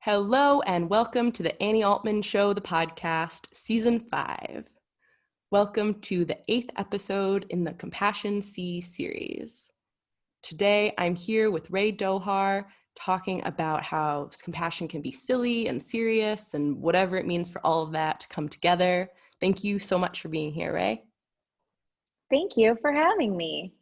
Hello and welcome to the Annie Altman Show, the podcast, Season 5. Welcome to the 8th episode in the Compassion C series. Today I'm here with Rae Dohar talking about how compassion can be silly and serious and whatever it means for all of that to come together. Thank you so much for being here, Rae. Thank you for having me.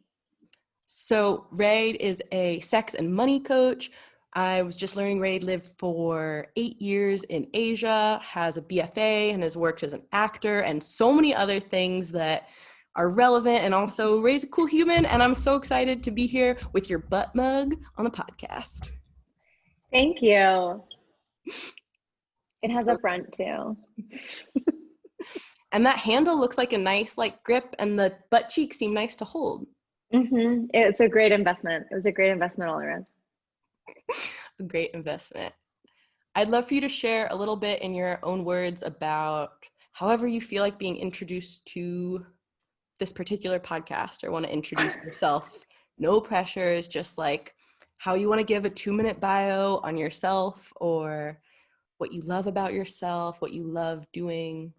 So Rae is a sex and money coach. I was just learning Rae lived for 8 years in Asia, has a BFA, and has worked as an actor and so many other things that are relevant, and also Rae's a cool human, and I'm so excited to be here with your butt mug on the podcast. Thank you. It has a front too. And that handle looks like a nice grip, and the butt cheeks seem nice to hold. Mm-hmm. It's a great investment. It was a great investment all around. A great investment. I'd love for you to share a little bit in your own words about however you feel like being introduced to this particular podcast or want to introduce yourself. No pressures, just how you want to give a 2-minute bio on yourself or what you love about yourself, what you love doing.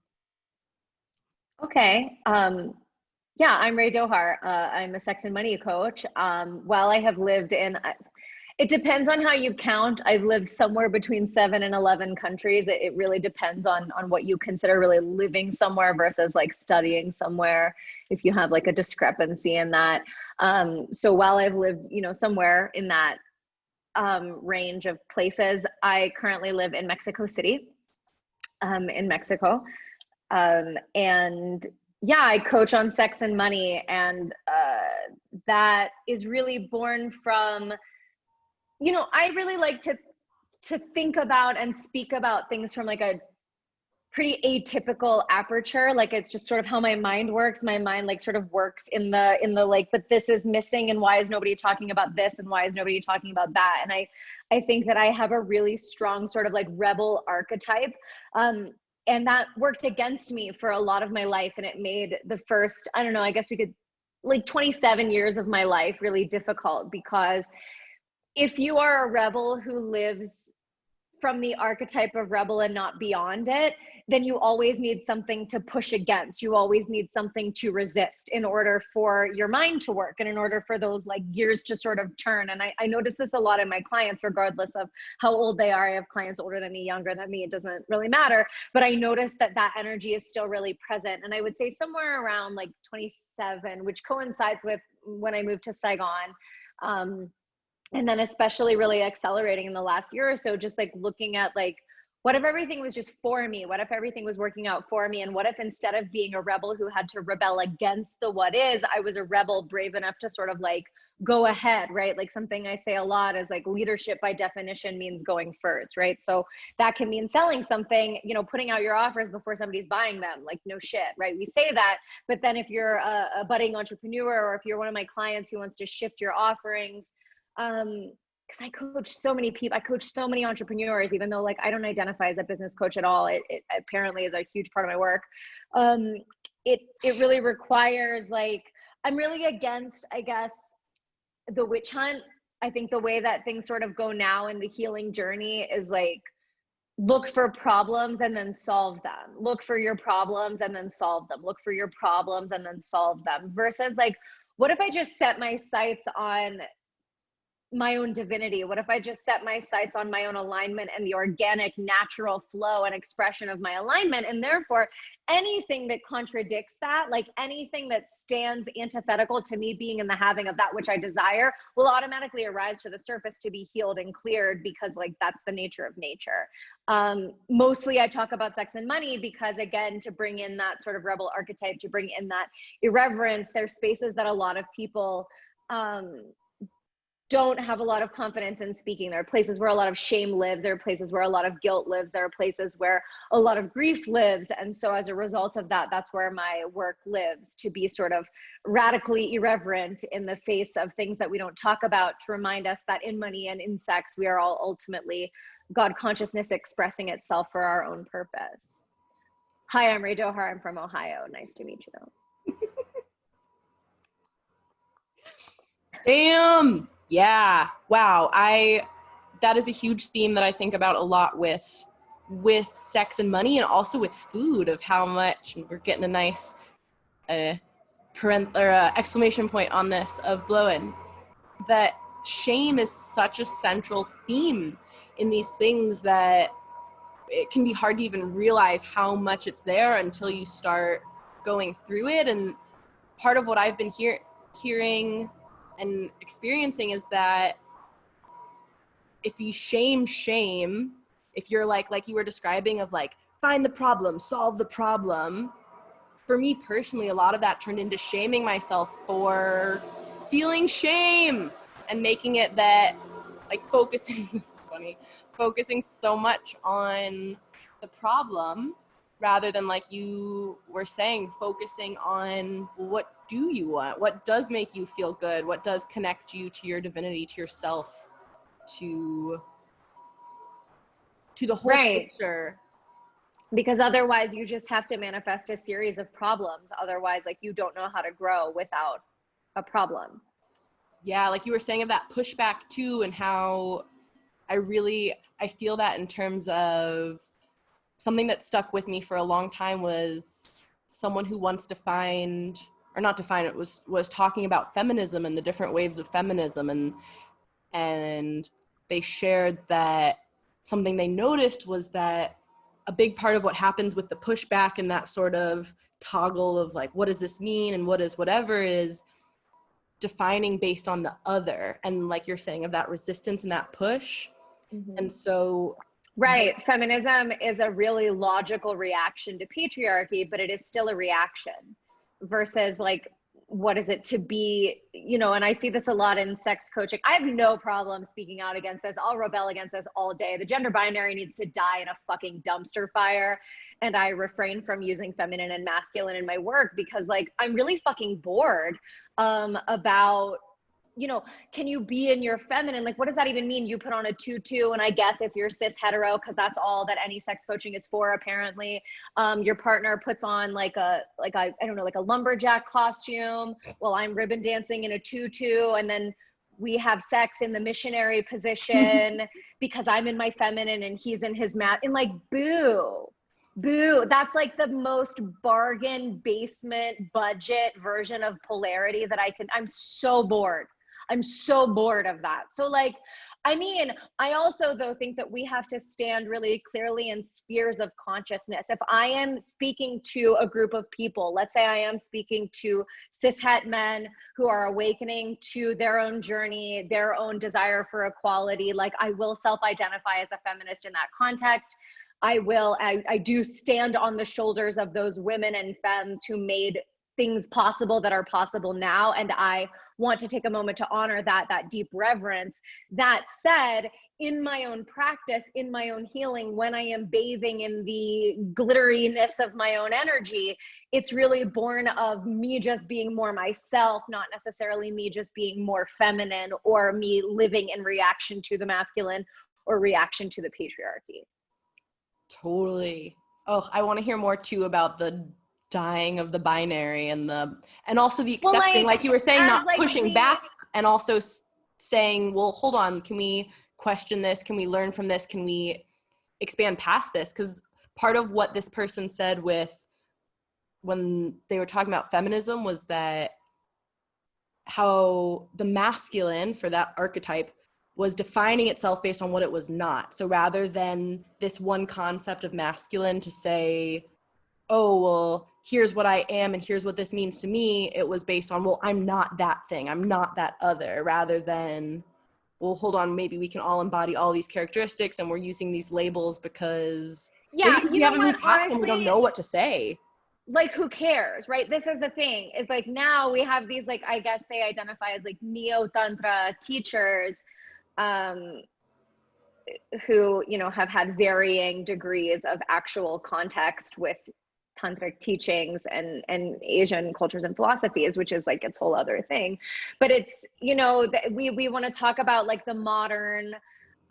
Okay. Yeah, I'm Rae Dohar. I'm a sex and money coach. While I have lived in, it depends on how you count. I've lived somewhere between 7 and 11 countries. It really depends on what you consider really living somewhere versus studying somewhere, if you have a discrepancy in that. So while I've lived, somewhere in that range of places, I currently live in Mexico City, in Mexico. And yeah, I coach on sex and money, and that is really born from, I really like to think about and speak about things from a pretty atypical aperture. It's just sort of how my mind works. My mind sort of works in the but this is missing, and why is nobody talking about this, and why is nobody talking about that? And I think that I have a really strong sort of rebel archetype. And that worked against me for a lot of my life. And it made the first, I don't know, I guess we could 27 years of my life really difficult, because if you are a rebel who lives from the archetype of rebel and not beyond it, then you always need something to push against. You always need something to resist in order for your mind to work and in order for those gears to sort of turn. And I notice this a lot in my clients, regardless of how old they are. I have clients older than me, younger than me. It doesn't really matter. But I notice that energy is still really present. And I would say somewhere around 27, which coincides with when I moved to Saigon. And then especially really accelerating in the last year or so, just looking at what if everything was just for me? What if everything was working out for me? And what if instead of being a rebel who had to rebel against the what is, I was a rebel brave enough to sort of go ahead, right? Something I say a lot is leadership by definition means going first, right? So that can mean selling something, putting out your offers before somebody's buying them, no shit, right? We say that, but then if you're a budding entrepreneur, or if you're one of my clients who wants to shift your offerings, because I coach so many people, I coach so many entrepreneurs, even though I don't identify as a business coach at all. It apparently is a huge part of my work. It really requires I'm really against, I guess, the witch hunt. I think the way that things sort of go now in the healing journey is look for problems and then solve them. Look for your problems and then solve them. Look for your problems and then solve them. Versus what if I just set my sights on my own divinity? What if I just set my sights on my own alignment and the organic, natural flow and expression of my alignment? And therefore, anything that contradicts that, anything that stands antithetical to me being in the having of that which I desire, will automatically arise to the surface to be healed and cleared, because that's the nature of nature. Mostly I talk about sex and money because, again, to bring in that sort of rebel archetype, to bring in that irreverence, there's spaces that a lot of people, don't have a lot of confidence in speaking. There are places where a lot of shame lives. There are places where a lot of guilt lives. There are places where a lot of grief lives. And so as a result of that, that's where my work lives, to be sort of radically irreverent in the face of things that we don't talk about, to remind us that in money and in sex, we are all ultimately God consciousness expressing itself for our own purpose. Hi, I'm Rae Dohar. I'm from Ohio. Nice to meet you. Damn. Yeah. Wow. I that is a huge theme that I think about a lot with sex and money, and also with food, of how much, and we're getting a nice exclamation point on this of blowing, that shame is such a central theme in these things that it can be hard to even realize how much it's there until you start going through it. And part of what I've been hearing and experiencing is that if you shame, if you're like you were describing, of like, find the problem, solve the problem. For me personally, a lot of that turned into shaming myself for feeling shame, and making it that, like, focusing, this is funny, focusing so much on the problem rather than, like you were saying, focusing on what do you want, what does make you feel good, what does connect you to your divinity, to yourself, to the whole Right. picture. Because otherwise you just have to manifest a series of problems. Otherwise, like, you don't know how to grow without a problem. Yeah, like you were saying, of that pushback too, and how I feel that in terms of something that stuck with me for a long time was someone who once defined, or not defined, it was talking about feminism and the different waves of feminism, and they shared that something they noticed was that a big part of what happens with the pushback and that sort of toggle of like, what does this mean and what is whatever, is defining based on the other, and like you're saying, of that resistance and that push. Mm-hmm. And so Right. Feminism is a really logical reaction to patriarchy, but it is still a reaction versus, like, what is it to be, and I see this a lot in sex coaching. I have no problem speaking out against this. I'll rebel against this all day. The gender binary needs to die in a fucking dumpster fire. And I refrain from using feminine and masculine in my work because, like, I'm really fucking bored about, can you be in your feminine? Like, what does that even mean? You put on a tutu, and I guess if you're cis hetero, because that's all that any sex coaching is for, apparently, your partner puts on like a lumberjack costume while I'm ribbon dancing in a tutu, and then we have sex in the missionary position because I'm in my feminine and he's in his mat. And, like, boo. That's like the most bargain basement budget version of polarity that I'm so bored. I'm so bored of that. So, like, I mean, I also, though, think that we have to stand really clearly in spheres of consciousness. If I am speaking to a group of people, let's say I am speaking to cishet men who are awakening to their own journey, their own desire for equality, like, I will self-identify as a feminist in that context. I do stand on the shoulders of those women and femmes who made things possible that are possible now. And I want to take a moment to honor that deep reverence. That said, in my own practice, in my own healing, when I am bathing in the glitteriness of my own energy, it's really born of me just being more myself, not necessarily me just being more feminine or me living in reaction to the masculine or reaction to the patriarchy. Totally. Oh, I want to hear more too about the dying of the binary and also the accepting, like you were saying, not pushing back, and also saying, well, hold on, can we question this? Can we learn from this? Can we expand past this? Because part of what this person said when they were talking about feminism was that how the masculine, for that archetype, was defining itself based on what it was not. So rather than this one concept of masculine to say, oh, well, here's what I am and here's what this means to me, it was based on, well, I'm not that thing, I'm not that other, rather than, well, hold on, maybe we can all embody all these characteristics and we're using these labels because we haven't moved past them, we don't know what to say. Like, who cares, right? This is the thing. It's like, now we have these, like, I guess they identify as like neo-tantra teachers who, have had varying degrees of actual context with tantric teachings and Asian cultures and philosophies, which is like its whole other thing. But it's, we want to talk about, like, the modern,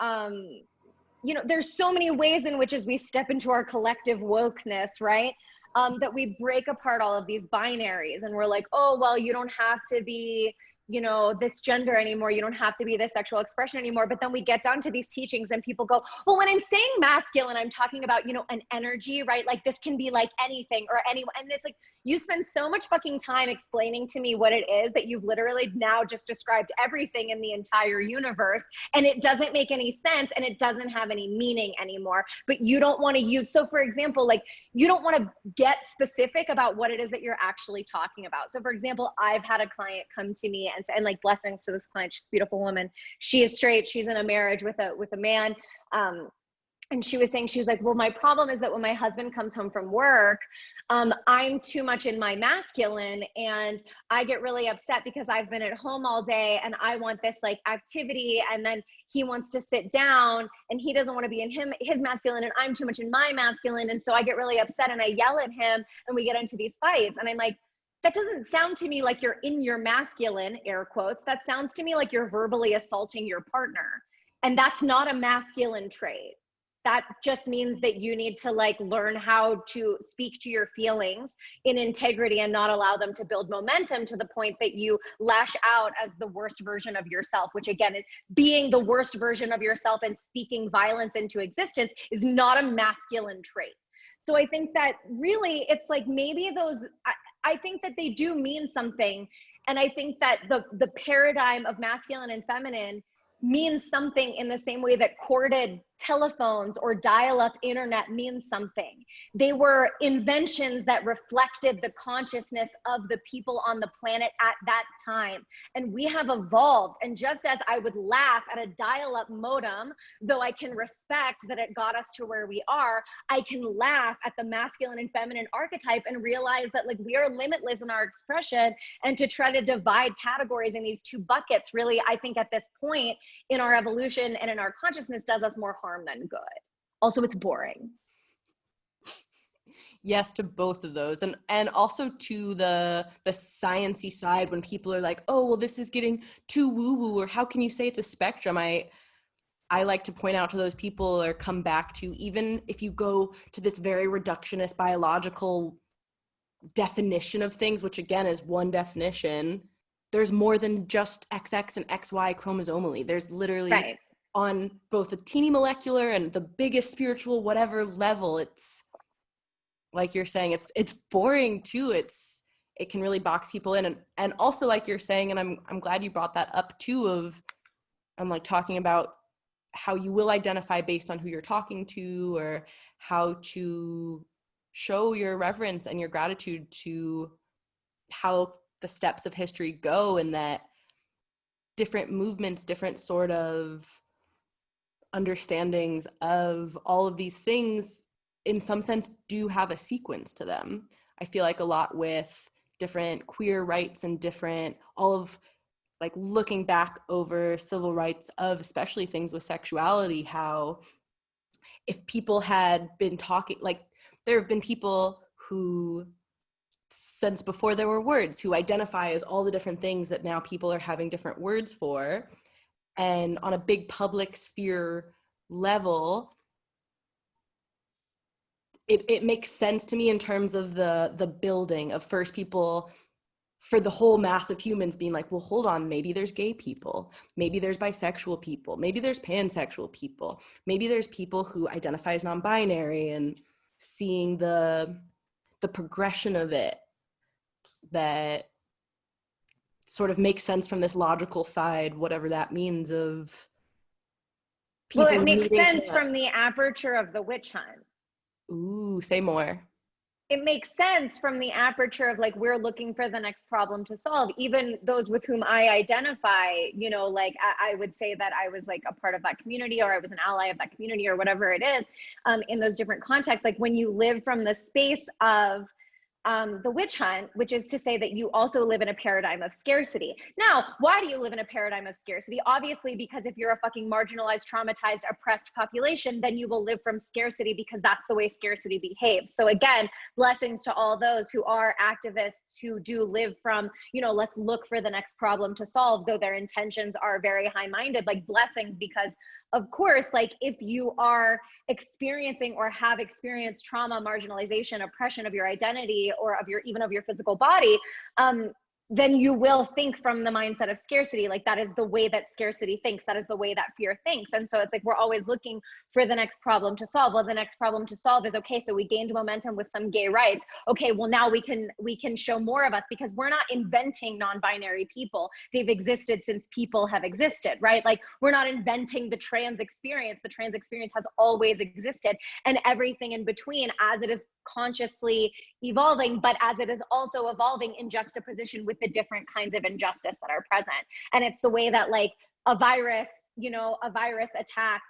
there's so many ways in which, as we step into our collective wokeness, right? That we break apart all of these binaries and we're like, oh, well, you don't have to be you know, this gender anymore. You don't have to be this sexual expression anymore. But then we get down to these teachings and people go, well, when I'm saying masculine, I'm talking about, you know, an energy, right? Like this can be like anything or anyone. And it's like, you spend so much fucking time explaining to me what it is that you've literally now just described everything in the entire universe. And it doesn't make any sense and it doesn't have any meaning anymore. But you don't want to use, so for example, like you don't want to get specific about what it is that you're actually talking about. So for example, I've had a client come to me and like, blessings to this client. She's a beautiful woman. She is straight. She's in a marriage with a man. And she was saying, she was like, well, my problem is that when my husband comes home from work, I'm too much in my masculine and I get really upset because I've been at home all day and I want this like activity. And then he wants to sit down and he doesn't want to be in his masculine and I'm too much in my masculine. And so I get really upset and I yell at him and we get into these fights. And I'm like, that doesn't sound to me like you're in your masculine, air quotes. That sounds to me like you're verbally assaulting your partner. And that's not a masculine trait. That just means that you need to like learn how to speak to your feelings in integrity and not allow them to build momentum to the point that you lash out as the worst version of yourself, which again, being the worst version of yourself and speaking violence into existence is not a masculine trait. So I think that really it's like maybe those, I think that they do mean something. And I think that the paradigm of masculine and feminine means something in the same way that corded telephones or dial-up internet means something. They were inventions that reflected the consciousness of the people on the planet at that time. And we have evolved. And just as I would laugh at a dial-up modem, though I can respect that it got us to where we are, I can laugh at the masculine and feminine archetype and realize that like we are limitless in our expression, and to try to divide categories in these two buckets, really, I think at this point in our evolution and in our consciousness does us more harm than good. Also, it's boring. Yes to both of those, and also to the sciencey side when people are like, oh well, this is getting too woo woo, or how can you say it's a spectrum? I like to point out to those people, or come back to, even if you go to this very reductionist biological definition of things, which again is one definition, there's more than just XX and XY chromosomally. There's literally right. On both the teeny molecular and the biggest spiritual whatever level. It's like you're saying, it's boring too. It can really box people in, and also like you're saying, and I'm glad you brought that up too, of I'm like talking about how you will identify based on who you're talking to, or how to show your reverence and your gratitude to how the steps of history go, and that different movements, different sort of understandings of all of these things in some sense do have a sequence to them. I feel like a lot with different queer rights and different, all of like looking back over civil rights of especially things with sexuality, how if people had been talking, like there have been people who since before there were words who identify as all the different things that now people are having different words for. And on a big public sphere level, it makes sense to me in terms of the building of first people, for the whole mass of humans being like, well, hold on, maybe there's gay people, maybe there's bisexual people, maybe there's pansexual people, maybe there's people who identify as non-binary, and seeing the progression of it that sort of makes sense from this logical side, whatever that means, of people Well, it makes needing sense to... from the aperture of the witch hunt. Ooh, say more. It makes sense from the aperture of like, we're looking for the next problem to solve. Even those with whom I identify, you know, like I would say that I was like a part of that community, or I was an ally of that community, or whatever it is, in those different contexts. Like when you live from the space of the witch hunt, which is to say that you also live in a paradigm of scarcity. Now, why do you live in a paradigm of scarcity? Obviously, because if you're a fucking marginalized, traumatized, oppressed population, then you will live from scarcity, because that's the way scarcity behaves. So again, blessings to all those who are activists who do live from, you know, let's look for the next problem to solve, though their intentions are very high-minded, like blessings, because of course, like if you are experiencing or have experienced trauma, marginalization, oppression of your identity, or of your, even of your physical body, then you will think from the mindset of scarcity. Like that is the way that scarcity thinks. That is the way that fear thinks. And so it's like, we're always looking for the next problem to solve. Well, the next problem to solve is, okay, so we gained momentum with some gay rights. Okay, well now we can show more of us, because we're not inventing non-binary people. They've existed since people have existed, right? Like we're not inventing the trans experience. The trans experience has always existed, and everything in between, as it is consciously evolving, but as it is also evolving in juxtaposition with the different kinds of injustice that are present. And it's the way that like a virus, a virus attacks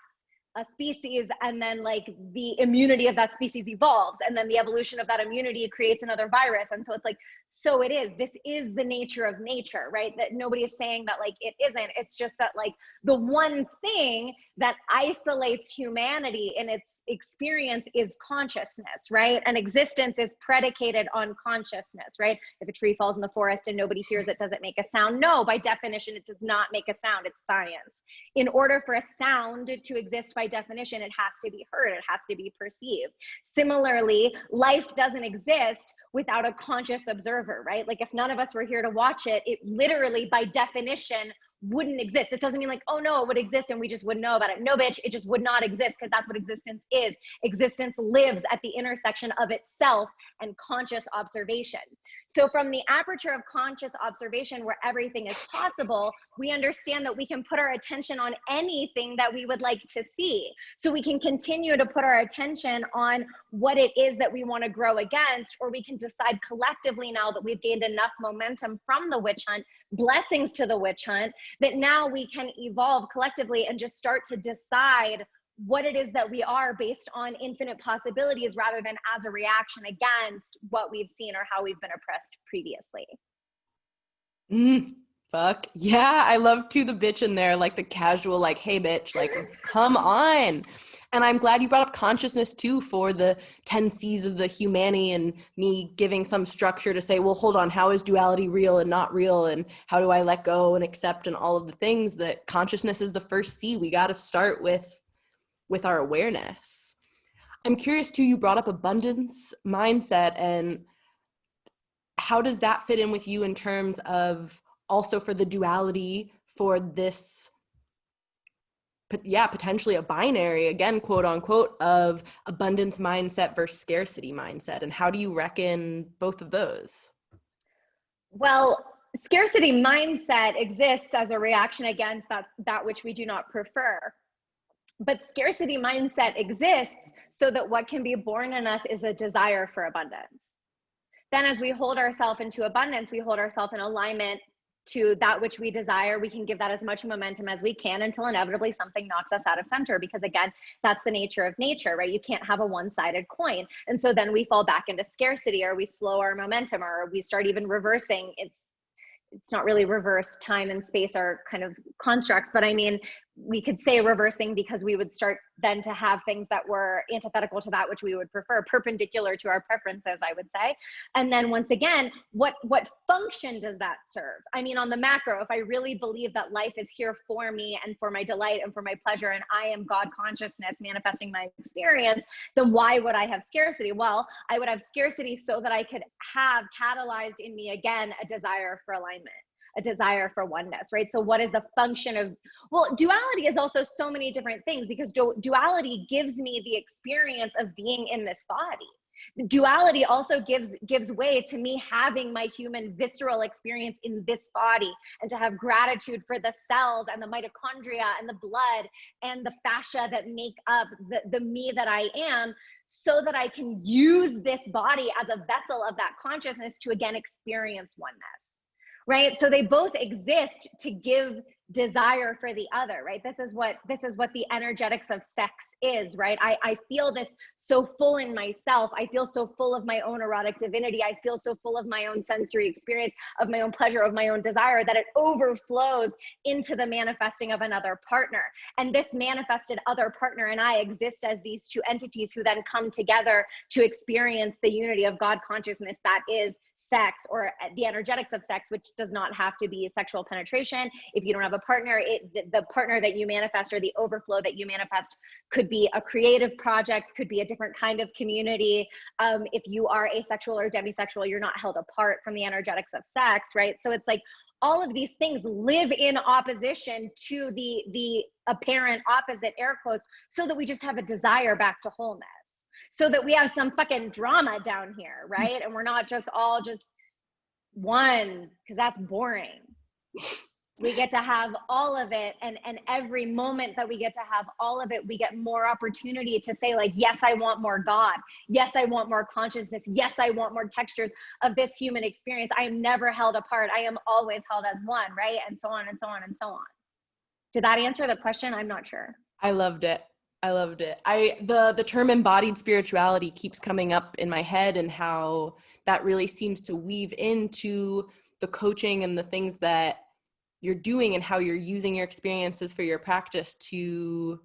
a species, and then like the immunity of that species evolves, and then the evolution of that immunity creates another virus. And so it's like, so it is, this is the nature of nature, right? That nobody is saying that like it isn't. It's just that like the one thing that isolates humanity in its experience is consciousness, right? And existence is predicated on consciousness, right? If a tree falls in the forest and nobody hears it, does it make a sound? No, by definition, it does not make a sound. It's science. In order for a sound to exist, by definition, it has to be heard, it has to be perceived. Similarly, life doesn't exist without a conscious observer, right? Like if none of us were here to watch it, it literally by definition wouldn't exist. It doesn't mean like, oh no, it would exist and we just wouldn't know about it. No, bitch, it just would not exist, because that's what existence is. Existence lives at the intersection of itself and conscious observation. So from the aperture of conscious observation, where everything is possible, we understand that we can put our attention on anything that we would like to see. So we can continue to put our attention on what it is that we want to grow against, or we can decide collectively, now that we've gained enough momentum from the witch hunt, blessings to the witch hunt, that now we can evolve collectively and just start to decide what it is that we are based on infinite possibilities, rather than as a reaction against what we've seen or how we've been oppressed previously. Fuck yeah, I love to the bitch in there, like the casual, like, hey bitch, like come on. And I'm glad you brought up consciousness too, for the 10 C's of the humanity, and me giving some structure to say, well, hold on, how is duality real and not real, and how do I let go and accept, and all of the things. That consciousness is the first C. We got to start with our awareness. I'm curious too, you brought up abundance mindset, and how does that fit in with you in terms of also for the duality for this, potentially a binary, again, quote unquote, of abundance mindset versus scarcity mindset? And how do you reckon both of those? Well, scarcity mindset exists as a reaction against that which we do not prefer. But scarcity mindset exists so that what can be born in us is a desire for abundance. Then as we hold ourselves into abundance, we hold ourselves in alignment to that which we desire. We can give that as much momentum as we can, until inevitably something knocks us out of center, because again, that's the nature of nature, right? You can't have a one-sided coin. And so then we fall back into scarcity, or we slow our momentum, or we start even reversing. It's not really reverse. Time and space are kind of constructs, but I mean, we could say reversing, because we would start then to have things that were antithetical to that which we would prefer, perpendicular to our preferences, I would say. And then once again, what function does that serve? I mean, on the macro, if I really believe that life is here for me and for my delight and for my pleasure, and I am God consciousness manifesting my experience, then why would I have scarcity? Well, I would have scarcity so that I could have catalyzed in me again a desire for alignment, a desire for oneness, right? So what is the function of, well, duality is also so many different things, because duality gives me the experience of being in this body. Duality also gives way to me having my human visceral experience in this body, and to have gratitude for the cells and the mitochondria and the blood and the fascia that make up the me that I am, so that I can use this body as a vessel of that consciousness to again experience oneness. Right? So they both exist to give desire for the other, right? This is what the energetics of sex is, right? I feel this so full in myself. I feel so full of my own erotic divinity. I feel so full of my own sensory experience, of my own pleasure, of my own desire, that it overflows into the manifesting of another partner. And this manifested other partner and I exist as these two entities who then come together to experience the unity of God consciousness that is sex, or the energetics of sex, which does not have to be sexual penetration. If you don't have have a partner, the partner that you manifest or the overflow that you manifest could be a creative project, could be a different kind of community. If you are asexual or demisexual, you're not held apart from the energetics of sex, right? So it's like all of these things live in opposition to the apparent opposite, air quotes, so that we just have a desire back to wholeness. So that we have some fucking drama down here, right? And we're not just all just one, because that's boring. We get to have all of it, and every moment that we get to have all of it, we get more opportunity to say like, yes, I want more God. Yes, I want more consciousness. Yes, I want more textures of this human experience. I am never held apart. I am always held as one, right? And so on and so on and so on. Did that answer the question? I'm not sure. I loved it. I loved it. The term embodied spirituality keeps coming up in my head, and how that really seems to weave into the coaching and the things that you're doing, and how you're using your experiences for your practice to,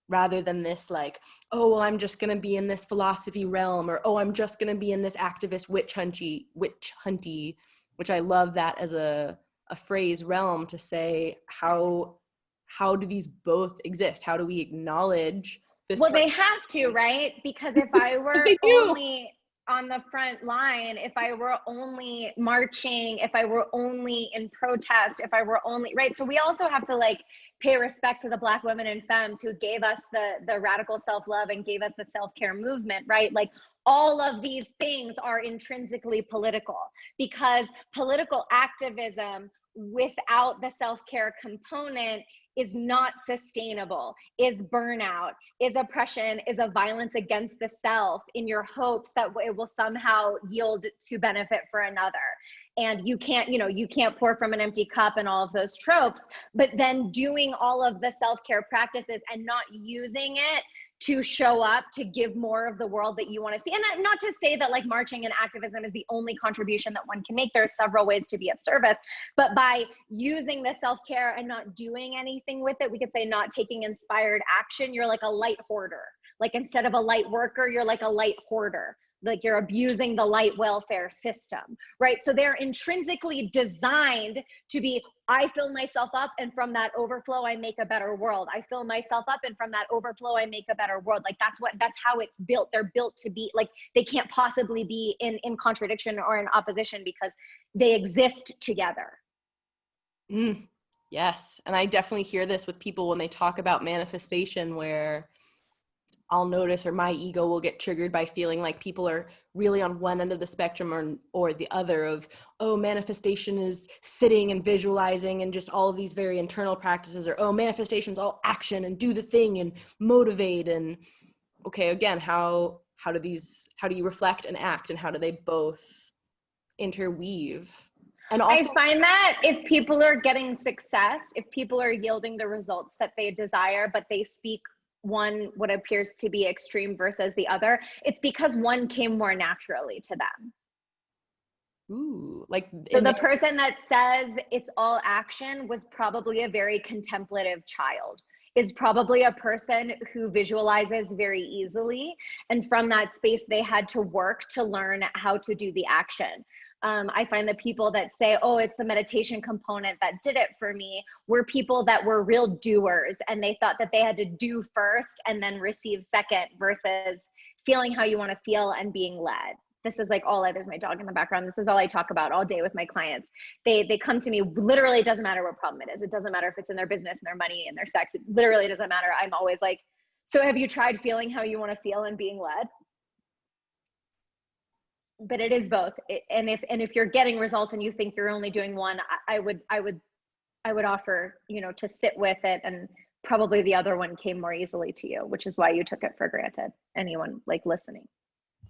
rather than this like, oh, well, I'm just going to be in this philosophy realm, or, oh, I'm just going to be in this activist witch hunty, which I love that as a phrase realm, to say how do these both exist? How do we acknowledge this? Well, they have to, right? Because if I were they do. only on the front line, if I were only marching, if I were only in protest, if I were only, right? So we also have to like pay respect to the Black women and femmes who gave us the radical self-love and gave us the self-care movement, right? Like all of these things are intrinsically political, because political activism without the self-care component is not sustainable, is burnout, is oppression, is a violence against the self in your hopes that it will somehow yield to benefit for another. And you can't, you can't pour from an empty cup and all of those tropes, but then doing all of the self-care practices and not using it to show up to give more of the world that you want to see. And not to say that like marching and activism is the only contribution that one can make. There are several ways to be of service, but by using the self-care and not doing anything with it, we could say not taking inspired action, you're like a light hoarder. Like instead of a light worker, you're like a light hoarder. Like you're abusing the light welfare system, right? So they're intrinsically designed to be, I fill myself up and from that overflow, I make a better world. I fill myself up and from that overflow, I make a better world. Like that's how it's built. They're built to be like, they can't possibly be in contradiction or in opposition because they exist together. Yes. And I definitely hear this with people when they talk about manifestation, where I'll notice, or my ego will get triggered by feeling like people are really on one end of the spectrum or the other of, oh, manifestation is sitting and visualizing and just all of these very internal practices, or, oh, manifestation's all action and do the thing and motivate. And okay, again, how do you reflect and act, and how do they both interweave? And also, I find that if people are getting success, if people are yielding the results that they desire, but they speak one what appears to be extreme versus the other, it's because one came more naturally to them. ooh, like So the person that says it's all action was probably a very contemplative child, is probably a person who visualizes very easily, and from that space they had to work to learn how to do the action. I find the people that say, oh, it's the meditation component that did it for me, were people that were real doers, and they thought that they had to do first and then receive second, versus feeling how you want to feel and being led. This is like all there's my dog in the background. This is all I talk about all day with my clients. They come to me, literally, it doesn't matter what problem it is. It doesn't matter if it's in their business and their money and their sex. It literally doesn't matter. I'm always like, so have you tried feeling how you want to feel and being led? But it is both. And if you're getting results and you think you're only doing one, I would offer, to sit with it, and probably the other one came more easily to you, which is why you took it for granted. Anyone like listening.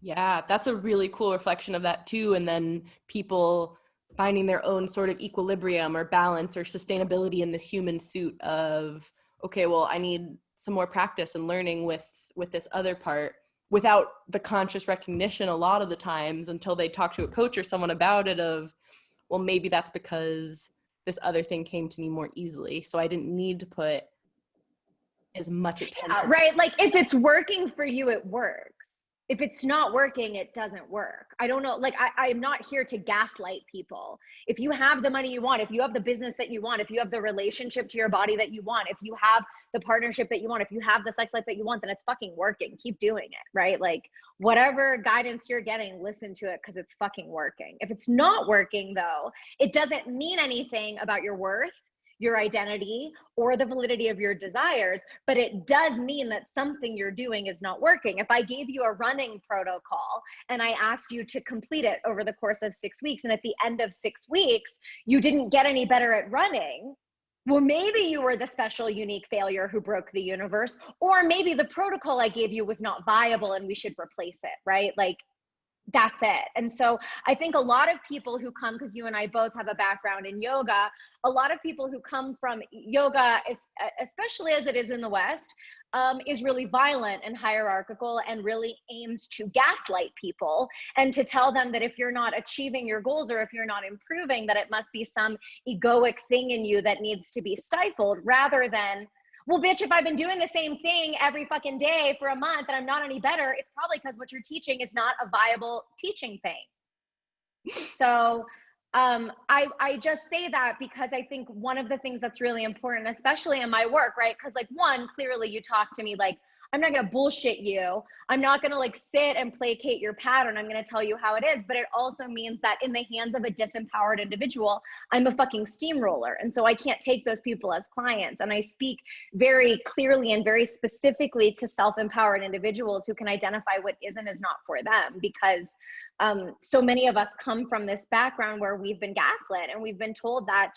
Yeah, that's a really cool reflection of that too. And then people finding their own sort of equilibrium or balance or sustainability in this human suit of, okay, well, I need some more practice and learning with this other part, without the conscious recognition a lot of the times, until they talk to a coach or someone about it, of, well, maybe that's because this other thing came to me more easily, so I didn't need to put as much attention. Yeah, right. Like if it's working for you, it works. If it's not working, it doesn't work. I don't know. Like, I'm not here to gaslight people. If you have the money you want, if you have the business that you want, if you have the relationship to your body that you want, if you have the partnership that you want, if you have the sex life that you want, then it's fucking working. Keep doing it, right? Like, whatever guidance you're getting, listen to it because it's fucking working. If it's not working, though, it doesn't mean anything about your worth, your identity, or the validity of your desires, but it does mean that something you're doing is not working. If I gave you a running protocol and I asked you to complete it over the course of 6 weeks, and at the end of 6 weeks, you didn't get any better at running, well, maybe you were the special, unique failure who broke the universe, or maybe the protocol I gave you was not viable and we should replace it, right? Like, that's it. And so I think a lot of people who come, because you and I both have a background in yoga, a lot of people who come from yoga, especially as it is in the West, is really violent and hierarchical and really aims to gaslight people and to tell them that if you're not achieving your goals or if you're not improving, that it must be some egoic thing in you that needs to be stifled, rather than, well, bitch, if I've been doing the same thing every fucking day for a month and I'm not any better, it's probably because what you're teaching is not a viable teaching thing. So I just say that because I think one of the things that's really important, especially in my work, right? Because like, one, clearly you talk to me like, I'm not going to bullshit you. I'm not going to like sit and placate your pattern. I'm going to tell you how it is. But it also means that in the hands of a disempowered individual, I'm a fucking steamroller. And so I can't take those people as clients. And I speak very clearly and very specifically to self-empowered individuals who can identify what is and is not for them, because so many of us come from this background where we've been gaslit and we've been told that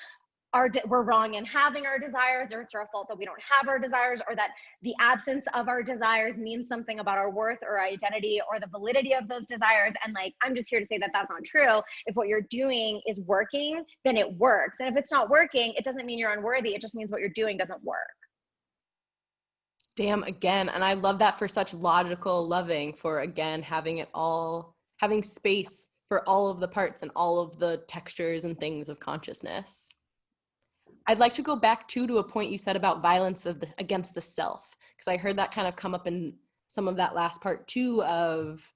we're wrong in having our desires, or it's our fault that we don't have our desires, or that the absence of our desires means something about our worth or identity or the validity of those desires. And like, I'm just here to say that that's not true. If what you're doing is working, then it works. And if it's not working, it doesn't mean you're unworthy. It just means what you're doing doesn't work. Damn, again. And I love that for such logical loving, for again, having it all, having space for all of the parts and all of the textures and things of consciousness. I'd like to go back to a point you said about violence against the self, because I heard that kind of come up in some of that last part too, of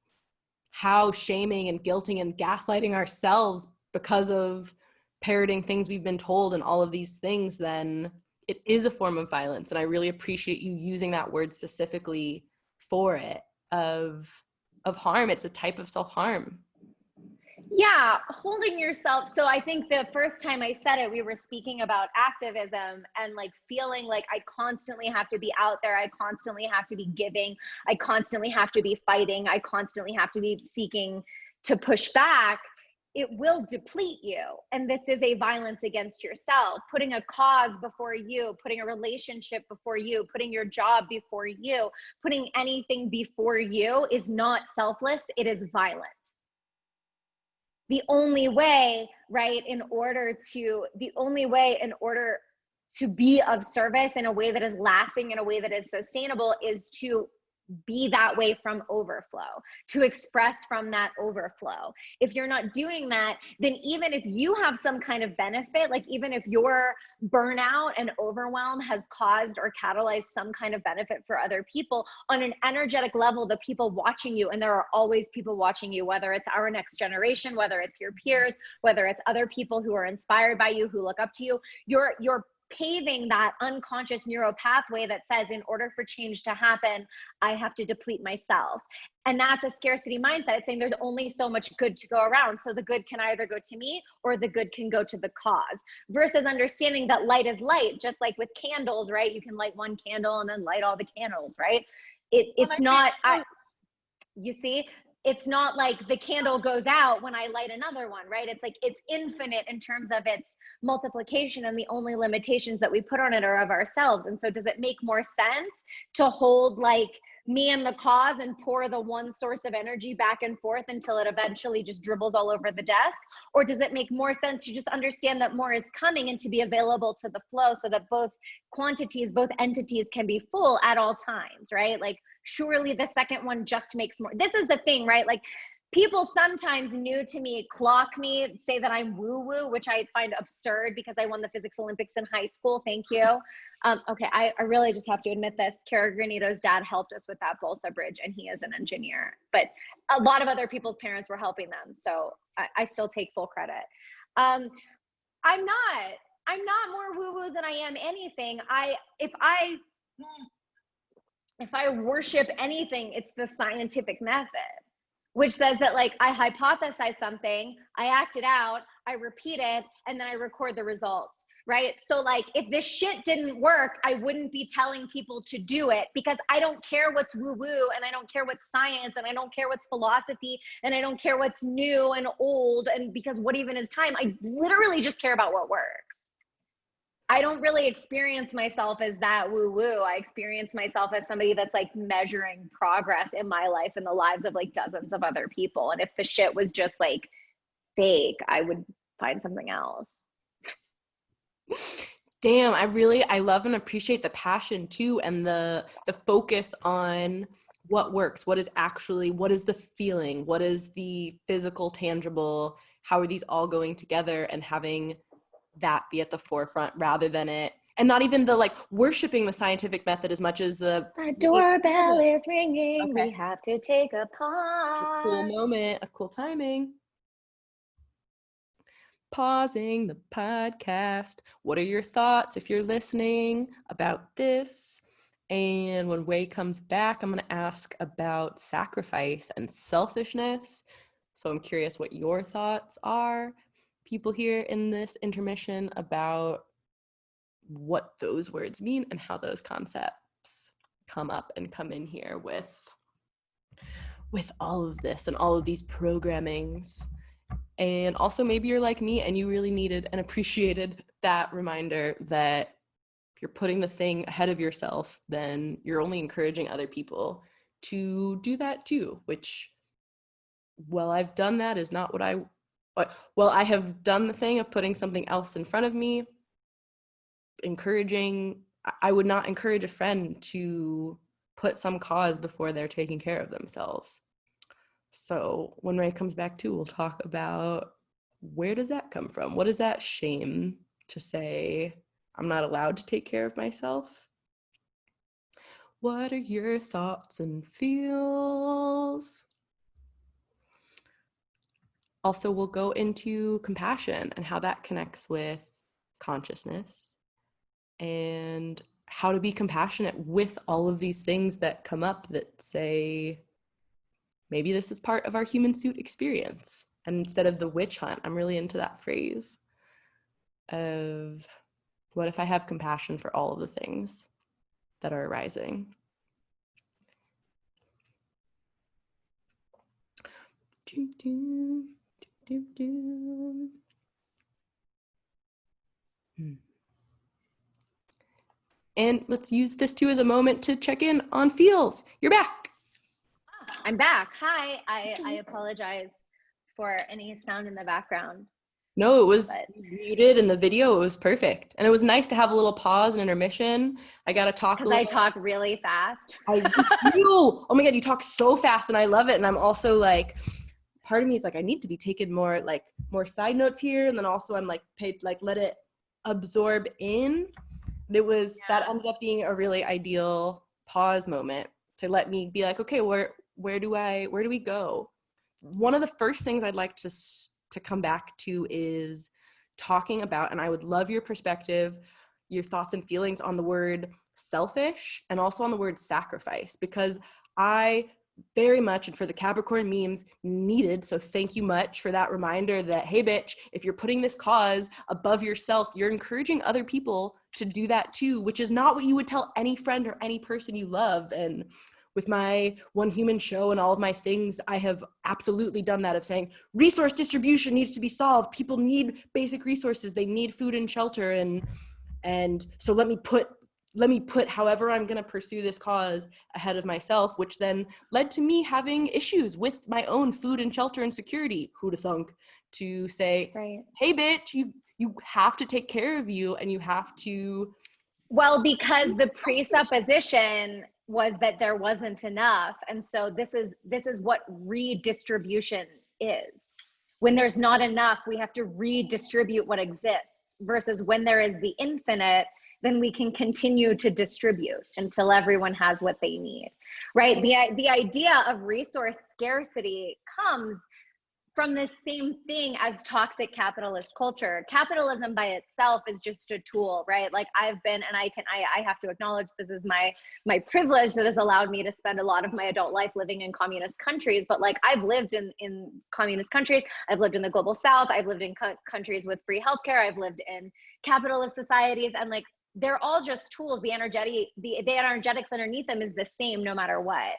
how shaming and guilting and gaslighting ourselves because of parroting things we've been told and all of these things, then it is a form of violence. And I really appreciate you using that word specifically for it, of harm. It's a type of self-harm. Yeah, holding yourself. So I think the first time I said it, we were speaking about activism and like feeling like I constantly have to be out there. I constantly have to be giving. I constantly have to be fighting. I constantly have to be seeking to push back. It will deplete you. And this is a violence against yourself. Putting a cause before you, putting a relationship before you, putting your job before you, putting anything before you is not selfless. It is violent. The only way, right, in order to be of service in a way that is lasting, in a way that is sustainable, is to be that way from overflow, to express from that overflow. If you're not doing that, then even if you have some kind of benefit, like even if your burnout and overwhelm has caused or catalyzed some kind of benefit for other people on an energetic level, the people watching you, and there are always people watching you, whether it's our next generation, whether it's your peers, whether it's other people who are inspired by you, who look up to you, you're paving that unconscious neural pathway that says, in order for change to happen, I have to deplete myself. And that's a scarcity mindset. It's saying there's only so much good to go around. So the good can either go to me or the good can go to the cause, versus understanding that light is light, just like with candles, right? You can light one candle and then light all the candles, right? It's not, you see, it's not like the candle goes out when I light another one, right? It's like, it's infinite in terms of its multiplication, and the only limitations that we put on it are of ourselves. And so does it make more sense to hold like me and the cause and pour the one source of energy back and forth until it eventually just dribbles all over the desk? Or does it make more sense to just understand that more is coming and to be available to the flow, so that both quantities, both entities can be full at all times, right? Like, surely the second one just makes more. This is the thing, right? Like, people sometimes new to me clock me, say that I'm woo-woo, which I find absurd because I won the physics Olympics in high school. Thank you. Okay, I really just have to admit this. Kara Granito's dad helped us with that Bolsa bridge, and he is an engineer. But a lot of other people's parents were helping them, so I still take full credit. I'm not more woo-woo than I am anything. If I worship anything, it's the scientific method, which says that like I hypothesize something, I act it out, I repeat it, and then I record the results, right? So like if this shit didn't work, I wouldn't be telling people to do it because I don't care what's woo-woo, and I don't care what's science, and I don't care what's philosophy, and I don't care what's new and old, and because what even is time? I literally just care about what works. I don't really experience myself as that woo-woo. I experience myself as somebody that's like measuring progress in my life and the lives of like dozens of other people. And if the shit was just like fake, I would find something else. Damn, I love and appreciate the passion too, and the focus on what works, what is the feeling, what is the physical, tangible, how are these all going together, and having that be at the forefront rather than it, and not even the like worshiping the scientific method as much as the doorbell is ringing. Okay. We have to take a pause. A cool moment, a cool timing. Pausing the podcast. What are your thoughts if you're listening about this? And when Rae comes back, I'm going to ask about sacrifice and selfishness. So I'm curious what your thoughts are, people here in this intermission, about what those words mean and how those concepts come up and come in here with all of this and all of these programmings. And also maybe you're like me and you really needed and appreciated that reminder that if you're putting the thing ahead of yourself, then you're only encouraging other people to do that too, which, well, I've done that is not what I have done the thing of putting something else in front of me. I would not encourage a friend to put some cause before they're taking care of themselves. So when Rae comes back too, we'll talk about where does that come from? What is that shame to say I'm not allowed to take care of myself? What are your thoughts and feels? Also, we'll go into compassion and how that connects with consciousness and how to be compassionate with all of these things that come up that say, maybe this is part of our human suit experience. And instead of the witch hunt, I'm really into that phrase of what if I have compassion for all of the things that are arising? Doom, doom, doom, doom. And let's use this too as a moment to check in on feels. You're back. I'm back. Hi. I apologize for any sound in the background. No, it was muted in the video. It was perfect. And it was nice to have a little pause and intermission. I got to talk. Because I talk really fast. I do. Oh my God, you talk so fast and I love it. And I'm also like, part of me is like, I need to be taking more side notes here. And then also I'm like, let it absorb in. It was, that ended up being a really ideal pause moment to let me be like, okay, where do we go? One of the first things I'd like to come back to is talking about, and I would love your perspective, your thoughts and feelings on the word selfish and also on the word sacrifice, because I very much, and for the Capricorn memes, needed, so thank you much for that reminder that, hey bitch, if you're putting this cause above yourself, you're encouraging other people to do that too, which is not what you would tell any friend or any person you love. And with my One Human show and all of my things, I have absolutely done that, of saying resource distribution needs to be solved. People need basic resources. They need food and shelter. And so let me put however I'm going to pursue this cause ahead of myself, which then led to me having issues with my own food and shelter and security. Who'd have thunk? To say, right, hey bitch, you have to take care of you, and you have to. Well, because the presupposition was that there wasn't enough. And so this is what redistribution is. When there's not enough, we have to redistribute what exists, versus when there is the infinite, then we can continue to distribute until everyone has what they need, right? The idea of resource scarcity comes from the same thing as toxic capitalist culture. Capitalism by itself is just a tool, right? Like I've been, and I have to acknowledge this is my privilege that has allowed me to spend a lot of my adult life living in communist countries. But like I've lived in communist countries, I've lived in the global South, I've lived in countries with free healthcare, I've lived in capitalist societies, and like they're all just tools. The energetics underneath them is the same no matter what.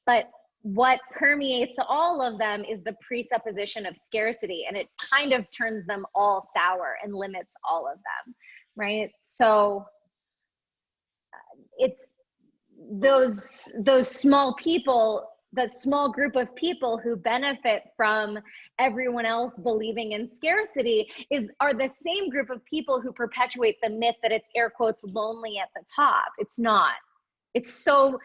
But what permeates all of them is the presupposition of scarcity, and it kind of turns them all sour and limits all of them, right? So it's those small people, the small group of people who benefit from everyone else believing in scarcity are the same group of people who perpetuate the myth that it's air quotes lonely at the top. It's not. It's so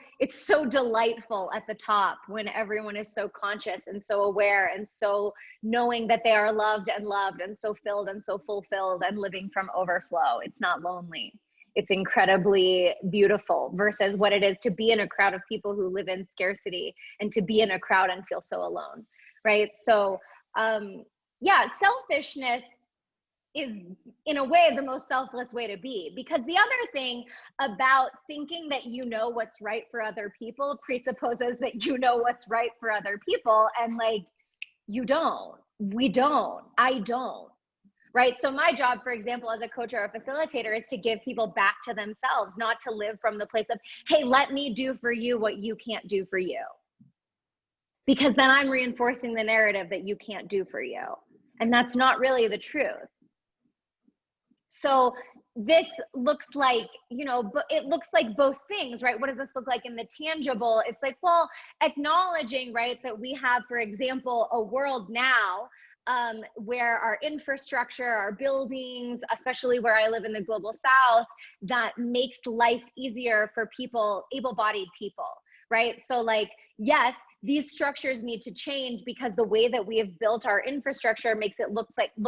delightful at the top when everyone is so conscious and so aware and so knowing that they are loved and so filled and so fulfilled and living from overflow. It's not lonely. It's incredibly beautiful, versus what it is to be in a crowd of people who live in scarcity and to be in a crowd and feel so alone, right? So yeah, selfishness is in a way the most selfless way to be, because the other thing about thinking that you know what's right for other people presupposes that you know what's right for other people, and like you don't, I don't, right? So my job, for example, as a coach or a facilitator, is to give people back to themselves, not to live from the place of, hey, let me do for you what you can't do for you, because then I'm reinforcing the narrative that you can't do for you, and that's not really the truth. So this looks like, but it looks like both things, right? What does this look like in the tangible? It's like, well, acknowledging, right, that we have, for example, a world now where our infrastructure, our buildings, especially where I live in the global South, that makes life easier for people, able-bodied people, right? So like, yes, these structures need to change because the way that we have built our infrastructure makes it look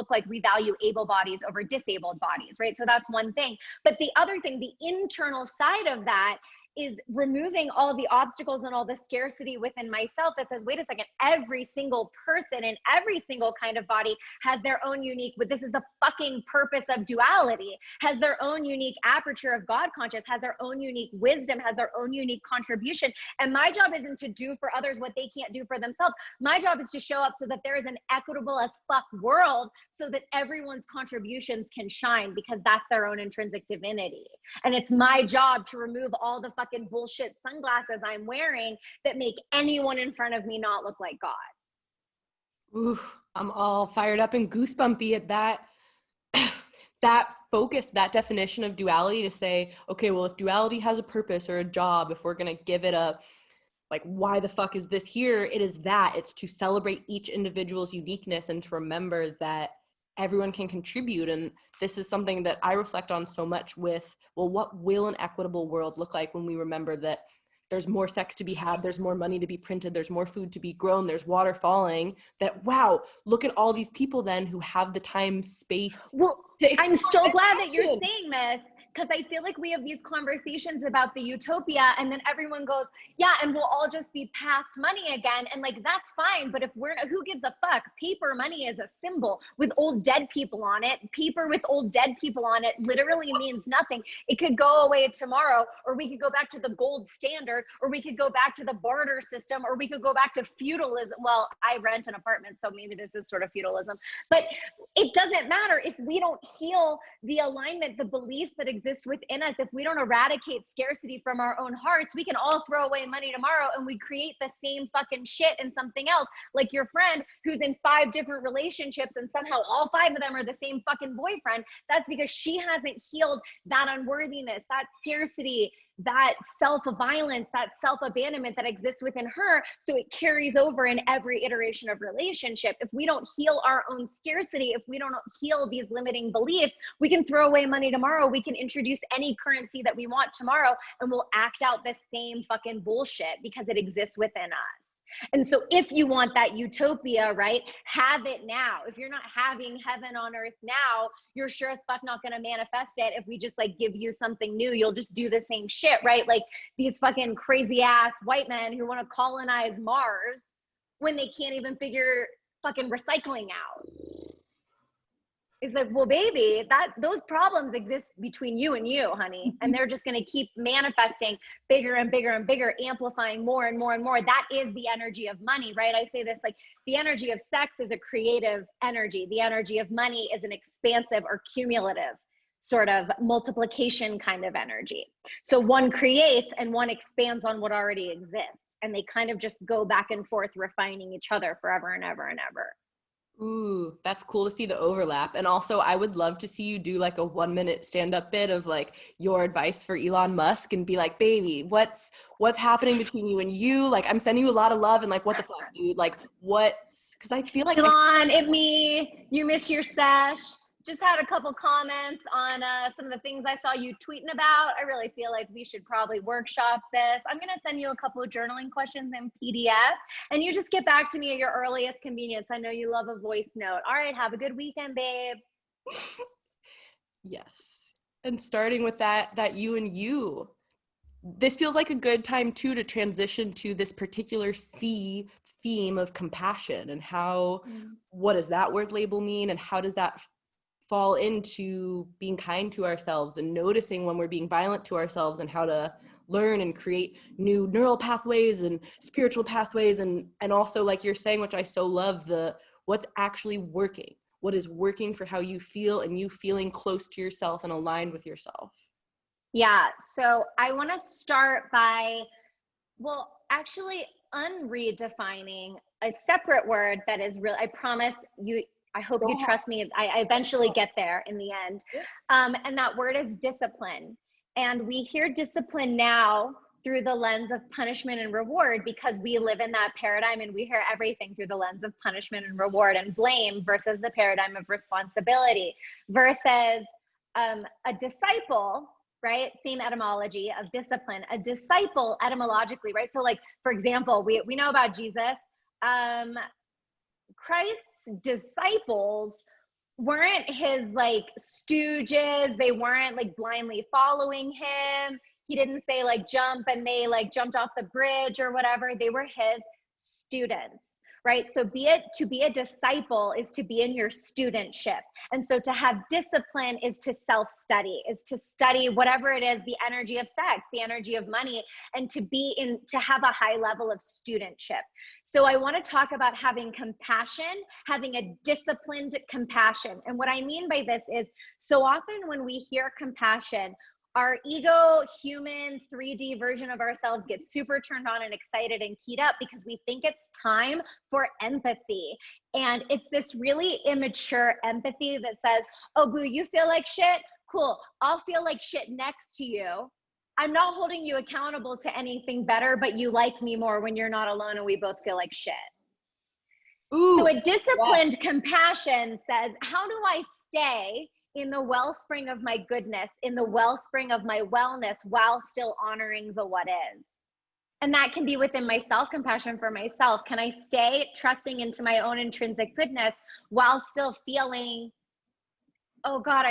like we value able bodies over disabled bodies, right? So that's one thing. But the other thing, the internal side of that, is removing all the obstacles and all the scarcity within myself that says, wait a second, every single person in every single kind of body has their own unique, but this is the fucking purpose of duality, has their own unique aperture of God conscious, has their own unique wisdom, has their own unique contribution. And my job isn't to do for others what they can't do for themselves. My job is to show up so that there is an equitable as fuck world, so that everyone's contributions can shine, because that's their own intrinsic divinity. And it's my job to remove all the fucking bullshit sunglasses I'm wearing that make anyone in front of me not look like God. Ooh, I'm all fired up and goosebumpy at that focus, that definition of duality, to say, okay, well, if duality has a purpose or a job, if we're going to give it a, like, why the fuck is this here? It is that. It's to celebrate each individual's uniqueness and to remember that everyone can contribute. And this is something that I reflect on so much with, well, what will an equitable world look like when we remember that there's more sex to be had, there's more money to be printed, there's more food to be grown, there's water falling, that, wow, look at all these people then who have the time, space. Well, I'm so glad that you're saying this, because I feel like we have these conversations about the utopia, and then everyone goes, yeah, and we'll all just be past money again. And like, that's fine. But if who gives a fuck? Paper money is a symbol with old dead people on it. Paper with old dead people on it literally means nothing. It could go away tomorrow, or we could go back to the gold standard, or we could go back to the barter system, or we could go back to feudalism. Well, I rent an apartment, so maybe this is sort of feudalism, but it doesn't matter if we don't heal the alignment, the beliefs that exist within us. If we don't eradicate scarcity from our own hearts, we can all throw away money tomorrow and we create the same fucking shit in something else. Like your friend who's in 5 different relationships and somehow all 5 of them are the same fucking boyfriend. That's because she hasn't healed that unworthiness, that scarcity, that self-violence, that self-abandonment that exists within her. So it carries over in every iteration of relationship. If we don't heal our own scarcity, if we don't heal these limiting beliefs, we can throw away money tomorrow. We can introduce any currency that we want tomorrow, and we'll act out the same fucking bullshit because it exists within us. And so if you want that utopia, right, have it now. If you're not having heaven on earth now, you're sure as fuck not going to manifest it. If we just like give you something new, you'll just do the same shit, right? Like these fucking crazy ass white men who want to colonize Mars when they can't even figure fucking recycling out. It's like, well, baby, those problems exist between you and you, honey. And they're just going to keep manifesting bigger and bigger and bigger, amplifying more and more and more. That is the energy of money, right? I say this, like the energy of sex is a creative energy. The energy of money is an expansive or cumulative sort of multiplication kind of energy. So one creates and one expands on what already exists. And they kind of just go back and forth, refining each other forever and ever and ever. Ooh, that's cool to see the overlap. And also, I would love to see you do like a 1-minute stand-up bit of like your advice for Elon Musk and be like, baby, what's happening between you and you? Like, I'm sending you a lot of love and like, what the fuck, dude? Like, because I feel like Elon, you miss your sesh. Just had a couple comments on some of the things I saw you tweeting about. I really feel like we should probably workshop this. I'm going to send you a couple of journaling questions in PDF, and you just get back to me at your earliest convenience. I know you love a voice note. All right, have a good weekend, babe. Yes. And starting with that you and you, this feels like a good time too to transition to this particular C theme of compassion and how, what does that word label mean, and how does that fall into being kind to ourselves and noticing when we're being violent to ourselves, and how to learn and create new neural pathways and spiritual pathways, and also, like you're saying, which I so love, what's actually working, what is working for how you feel and you feeling close to yourself and aligned with yourself. Yeah, so I want to start by, actually unredefining a separate word that is real. I promise you, I hope you trust me. I eventually get there in the end. And that word is discipline. And we hear discipline now through the lens of punishment and reward, because we live in that paradigm and we hear everything through the lens of punishment and reward and blame, versus the paradigm of responsibility, versus a disciple, right? Same etymology of discipline. A disciple etymologically, right? So like, for example, we know about Jesus. Christ's disciples weren't his like stooges. They weren't like blindly following him. He didn't say like jump and they like jumped off the bridge or whatever. They were his students, right? So to be a disciple is to be in your studentship. And so to have discipline is to self-study, is to study whatever it is, the energy of sex, the energy of money, and to have a high level of studentship. So I want to talk about having compassion, having a disciplined compassion. And what I mean by this is, so often when we hear compassion, our ego, human, 3D version of ourselves gets super turned on and excited and keyed up because we think it's time for empathy. And it's this really immature empathy that says, oh, boo, you feel like shit? Cool. I'll feel like shit next to you. I'm not holding you accountable to anything better, but you like me more when you're not alone and we both feel like shit. Ooh, so a disciplined compassion says, how do I stay in the wellspring of my goodness, in the wellspring of my wellness, while still honoring the what is? And that can be within my self-compassion for myself. Can I stay trusting into my own intrinsic goodness while still feeling, oh God,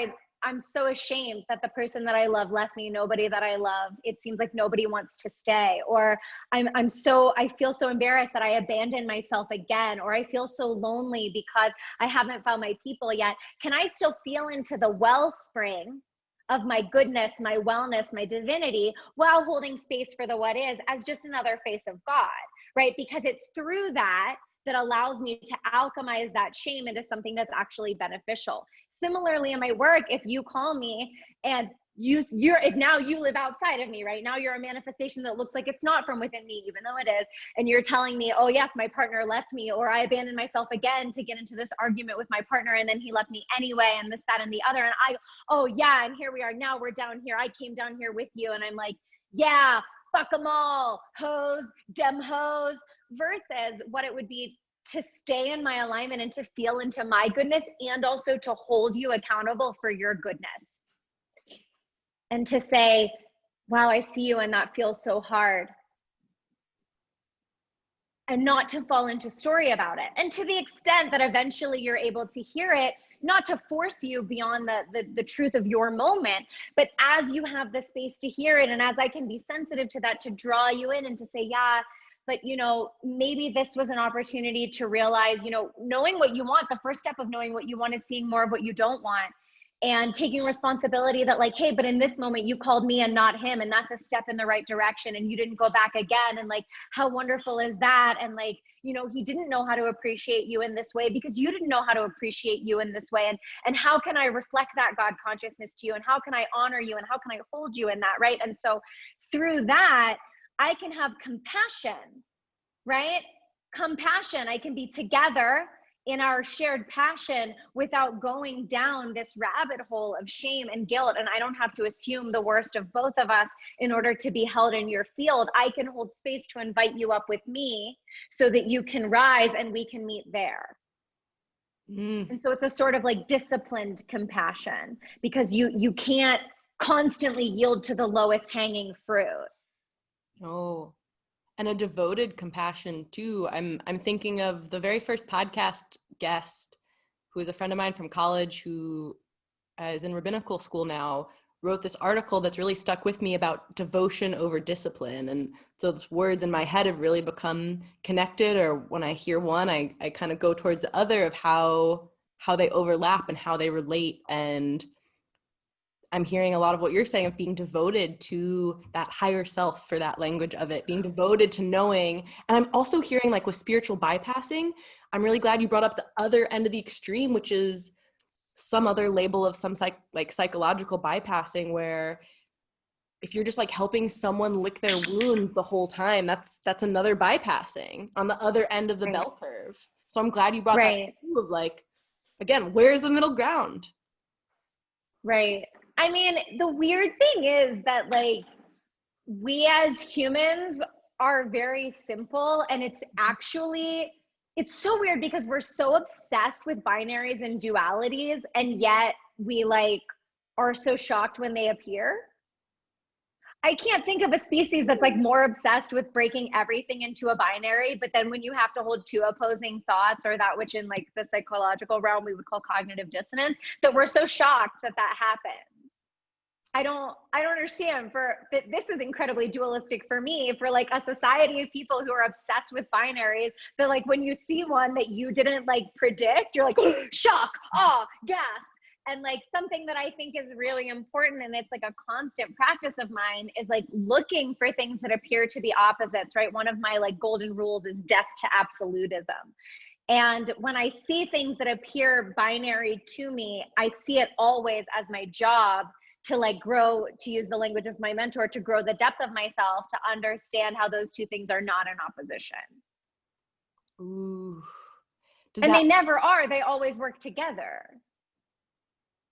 I'm so ashamed that the person that I love left me, nobody that I love, it seems like nobody wants to stay, or I feel so embarrassed that I abandoned myself again, or I feel so lonely because I haven't found my people yet. Can I still feel into the wellspring of my goodness, my wellness, my divinity, while holding space for the what is as just another face of God, right? Because it's through that allows me to alchemize that shame into something that's actually beneficial. Similarly, in my work, if you call me and now you live outside of me, right? Now you're a manifestation that looks like it's not from within me, even though it is. And you're telling me, oh yes, my partner left me, or I abandoned myself again to get into this argument with my partner, and then he left me anyway, and this, that, and the other. And oh yeah, and here we are. Now we're down here. I came down here with you. And I'm like, yeah, fuck them all, hoes, dem hoes, versus what it would be to stay in my alignment and to feel into my goodness, and also to hold you accountable for your goodness. And to say, wow, I see you and that feels so hard. And not to fall into story about it. And to the extent that eventually you're able to hear it, not to force you beyond the truth of your moment, but as you have the space to hear it, and as I can be sensitive to that, to draw you in and to say, yeah, but maybe this was an opportunity to realize, knowing what you want, the first step of knowing what you want is seeing more of what you don't want. And taking responsibility that like, hey, but in this moment you called me and not him, and that's a step in the right direction, and you didn't go back again, and like, how wonderful is that? And like, he didn't know how to appreciate you in this way because you didn't know how to appreciate you in this way, and how can I reflect that God consciousness to you, and how can I honor you, and how can I hold you in that, right? And so through that, I can have compassion, right? Compassion, I can be together in our shared passion without going down this rabbit hole of shame and guilt. And I don't have to assume the worst of both of us in order to be held in your field. I can hold space to invite you up with me so that you can rise and we can meet there. And so it's a sort of like disciplined compassion, because you can't constantly yield to the lowest hanging fruit. Oh, and a devoted compassion too. I'm thinking of the very first podcast guest, who is a friend of mine from college, who is in rabbinical school now, wrote this article that's really stuck with me about devotion over discipline. And those words in my head have really become connected, or when I hear one, I kind of go towards the other, of how they overlap and how they relate. And I'm hearing a lot of what you're saying of being devoted to that higher self, for that language of it, being devoted to knowing. And I'm also hearing, like, with spiritual bypassing, I'm really glad you brought up the other end of the extreme, which is some other label of some psychological bypassing, where if you're just like helping someone lick their wounds the whole time, that's another bypassing on the other end of the bell curve. So I'm glad you brought that too, of like, again, where's the middle ground? Right. I mean, the weird thing is that, like, we as humans are very simple, and it's so weird because we're so obsessed with binaries and dualities, and yet we like are so shocked when they appear. I can't think of a species that's like more obsessed with breaking everything into a binary, but then when you have to hold two opposing thoughts, or that which in like the psychological realm we would call cognitive dissonance, that we're so shocked that happens. I don't understand. This is incredibly dualistic for me, for like a society of people who are obsessed with binaries, that like when you see one that you didn't like predict, you're like, oh, shock, awe, gasp. And like something that I think is really important, and it's like a constant practice of mine, is like looking for things that appear to be opposites, right? One of my like golden rules is death to absolutism. And when I see things that appear binary to me, I see it always as my job to like grow, to use the language of my mentor, to grow the depth of myself, to understand how those two things are not in opposition. Ooh. They never are. They always work together.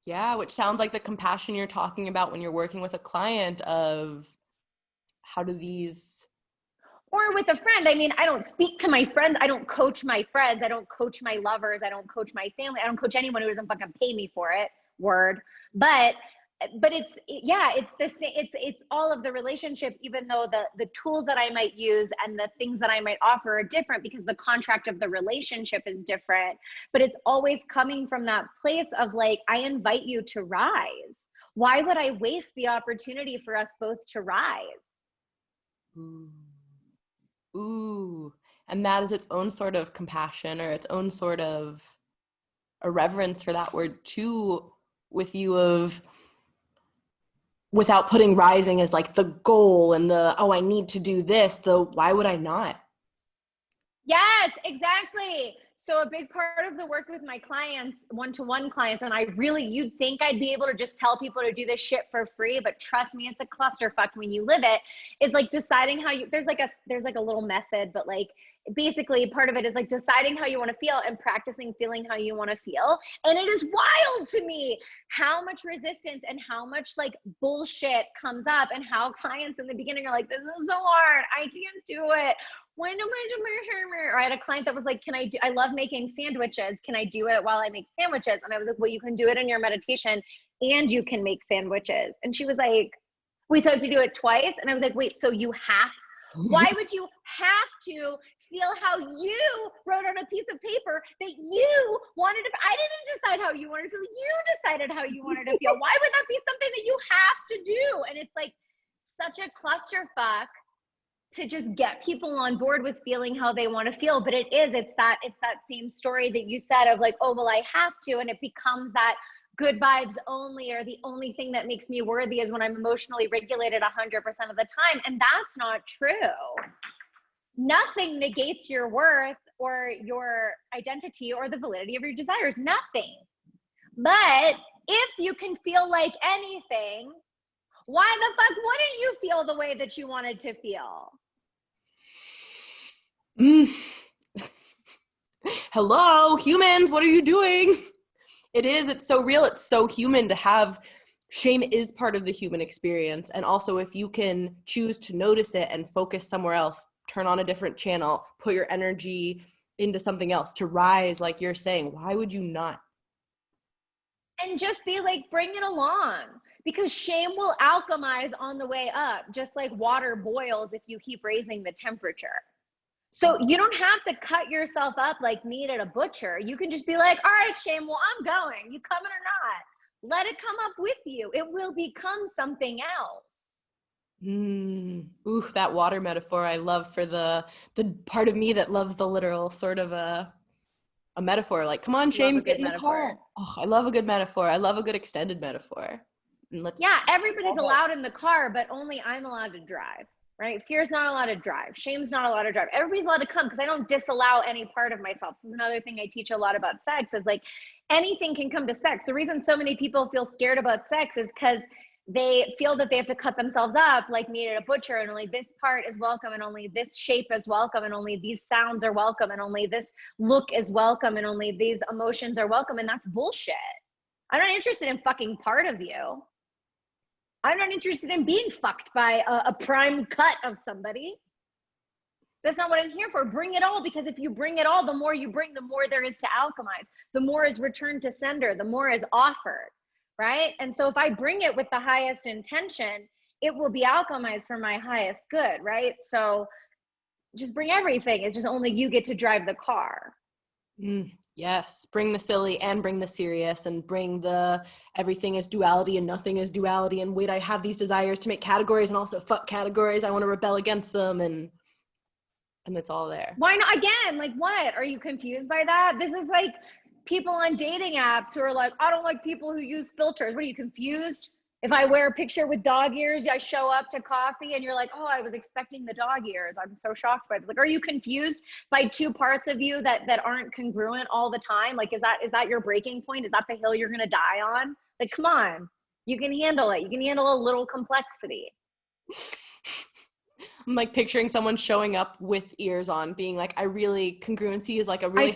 Yeah, which sounds like the compassion you're talking about when you're working with a client, of how do these... Or with a friend. I mean, I don't speak to my friends. I don't coach my friends. I don't coach my lovers. I don't coach my family. I don't coach anyone who doesn't fucking pay me for it. Word. But it's all of the relationship, even though the tools that I might use and the things that I might offer are different, because the contract of the relationship is different. But it's always coming from that place of like, I invite you to rise. Why would I waste the opportunity for us both to rise? Ooh. And that is its own sort of compassion, or its own sort of a reverence for that word too, with you, of without putting rising as like the goal and the, oh, I need to do this, the why would I not? Yes, exactly. So a big part of the work with my clients, one-to-one clients, and you'd think I'd be able to just tell people to do this shit for free, but trust me, it's a clusterfuck when you live it. Is like deciding how you, there's like a little method, but like basically part of it is like deciding how you want to feel and practicing feeling how you want to feel. And it is wild to me how much resistance and how much like bullshit comes up, and how clients in the beginning are like, this is so hard, I can't do it. When am I doing it? Or I had a client that was like, I love making sandwiches. Can I do it while I make sandwiches? And I was like, well, you can do it in your meditation and you can make sandwiches. And she was like, wait, so I have to do it twice? And I was like, wait, so why would you have to feel how you wrote on a piece of paper that you wanted to, I didn't decide how you wanted to feel. You decided how you wanted to feel. Why would that be something that you have to do? And it's like such a clusterfuck to just get people on board with feeling how they want to feel. But it's that same story that you said of like, oh, well, I have to. And it becomes that good vibes only, or the only thing that makes me worthy is when I'm emotionally regulated 100% of the time. And that's not true. Nothing negates your worth or your identity or the validity of your desires. Nothing. But if you can feel like anything, why the fuck wouldn't you feel the way that you wanted to feel? Hello, humans, what are you doing? It's so real. It's so human to have. Shame is part of the human experience. And also, if you can choose to notice it and focus somewhere else, turn on a different channel, put your energy into something else to rise, like you're saying, why would you not? And just be like, bring it along, because shame will alchemize on the way up, just like water boils if you keep raising the temperature. So you don't have to cut yourself up like meat at a butcher. You can just be like, all right, shame, well, I'm going. You coming or not? Let it come up with you. It will become something else. Ooh, that water metaphor I love, for the part of me that loves the literal sort of a metaphor. Like, come on, shame, get in the car. Oh, I love a good metaphor. I love a good extended metaphor. And everybody's allowed in the car, but only I'm allowed to drive. Right? Fear's not allowed to drive. Shame's not allowed to drive. Everybody's allowed to come, because I don't disallow any part of myself. This is another thing I teach a lot about sex, is like anything can come to sex. The reason so many people feel scared about sex is because they feel that they have to cut themselves up like meat at a butcher, and only this part is welcome, and only this shape is welcome, and only these sounds are welcome, and only this look is welcome, and only these emotions are welcome. And that's bullshit. I'm not interested in fucking part of you. I'm not interested in being fucked by a prime cut of somebody. That's not what I'm here for. Bring it all, because if you bring it all, the more you bring, the more there is to alchemize. The more is returned to sender, the more is offered, right? And so if I bring it with the highest intention, it will be alchemized for my highest good, right? So just bring everything. It's just only you get to drive the car. Yes, bring the silly and bring the serious, and bring the everything is duality and nothing is duality, and wait, I have these desires to make categories and also fuck categories. I want to rebel against them, and it's all there. Why not? Again, like, what? Are you confused by that? This is like people on dating apps who are like, I don't like people who use filters. What, are you confused? If I wear a picture with dog ears, I show up to coffee and you're like, oh, I was expecting the dog ears. I'm so shocked by it. Like, are you confused by two parts of you that aren't congruent all the time? Like, is that your breaking point? Is that the hill you're going to die on? Like, come on, you can handle it. You can handle a little complexity. I'm like picturing someone showing up with ears on, being like, congruency is like a really.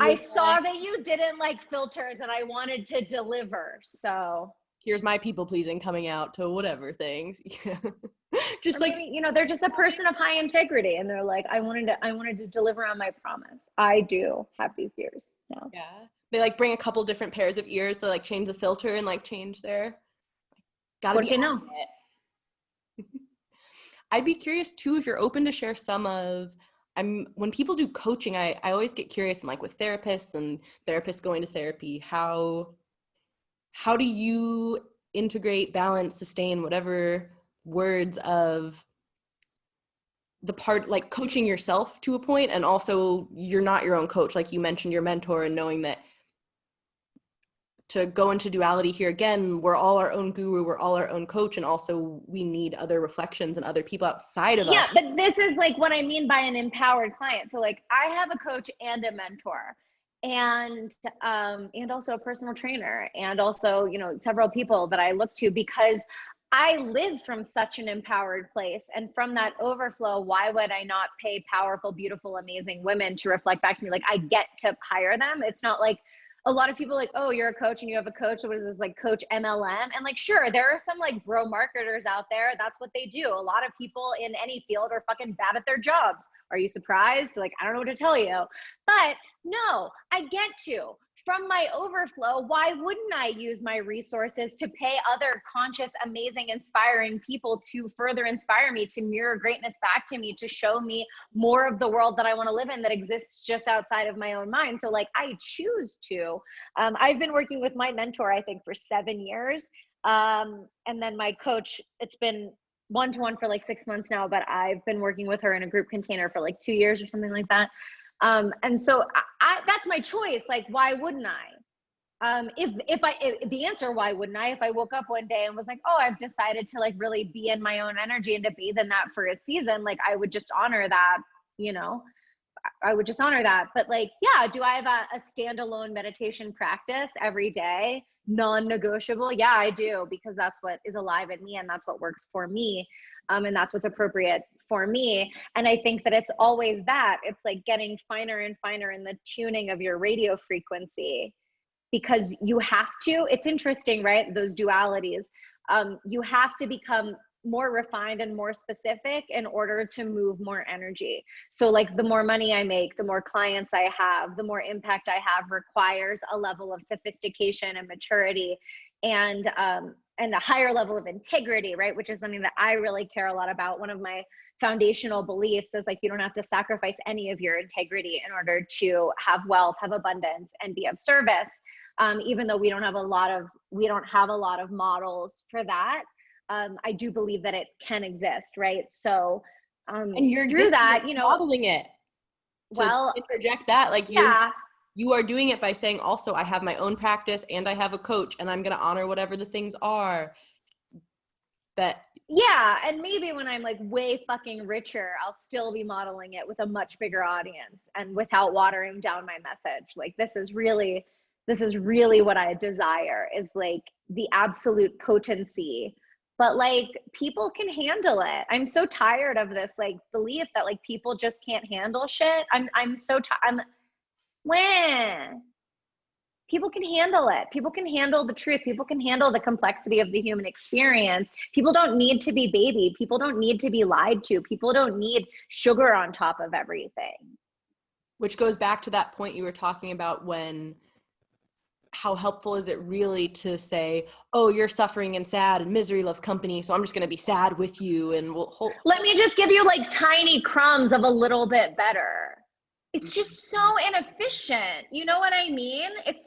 I saw that you didn't like filters and I wanted to deliver. So here's my people pleasing coming out to whatever things. Just like, maybe, they're just a person of high integrity, and they're like, I wanted to deliver on my promise. I do have these ears now. Yeah. They like bring a couple different pairs of ears to like change the filter and like change their, gotta be on it. I'd be curious too, if you're open to share some of, when people do coaching, I always get curious, and like with therapists and therapists going to therapy, how do you integrate, balance, sustain, whatever words of the part, like coaching yourself to a point, and also you're not your own coach, like you mentioned your mentor, and knowing that to go into duality here again, we're all our own guru, we're all our own coach, and also we need other reflections and other people outside of us. Yeah, but this is like what I mean by an empowered client. So like I have a coach and a mentor, and also a personal trainer, and also, you know, several people that I look to because I live from such an empowered place. And from that overflow, why would I not pay powerful, beautiful, amazing women to reflect back to me? Like I get to hire them. It's not like a lot of people like, oh, you're a coach and you have a coach. So what is this, like coach MLM? And like, sure, there are some like bro marketers out there. That's what they do. A lot of people in any field are fucking bad at their jobs. Are you surprised? Like, I don't know what to tell you. But no, I get to. From my overflow, why wouldn't I use my resources to pay other conscious, amazing, inspiring people to further inspire me, to mirror greatness back to me, to show me more of the world that I want to live in that exists just outside of my own mind? So like I choose to. I've been working with my mentor, I think, for 7 years. And then my coach, it's been one-to-one for like 6 months now, but I've been working with her in a group container for like 2 years or something like that. And so that's my choice. Like, why wouldn't I? If the answer, why wouldn't I? If I woke up one day and was like, oh, I've decided to like really be in my own energy and to bathe in that for a season, like I would just honor that, you know, I would just honor that. But like, yeah, do I have a standalone meditation practice every day? Non-negotiable? Yeah, I do, because that's what is alive in me and that's what works for me. And that's what's appropriate for me. And I think that it's always that. It's like getting finer and finer in the tuning of your radio frequency, because you have to. It's interesting, right? Those dualities. You have to become more refined and more specific in order to move more energy. So like the more money I make, the more clients I have, the more impact I have requires a level of sophistication and maturity and a higher level of integrity, right? Which is something that I really care a lot about. One of my foundational beliefs is like, you don't have to sacrifice any of your integrity in order to have wealth, have abundance, and be of service. Even though we don't have a lot of models for that. I do believe that it can exist, right? So and you're through that, you know, modeling it. To interject that, like you are doing it by saying, also, I have my own practice and I have a coach, and I'm going to honor whatever the things are. Yeah, and maybe when I'm like way fucking richer, I'll still be modeling it with a much bigger audience and without watering down my message. Like this is really what I desire, is like the absolute potency. But like people can handle it. I'm so tired of this like belief that like people just can't handle shit. I'm so tired. When people can handle it. People can handle the truth. People can handle the complexity of the human experience. People don't need to be babied. People don't need to be lied to. People don't need sugar on top of everything. Which goes back to that point you were talking about, when how helpful is it really to say, oh, you're suffering and sad and misery loves company, so I'm just going to be sad with you and let me just give you like tiny crumbs of a little bit better. It's just so inefficient. You know what I mean? It's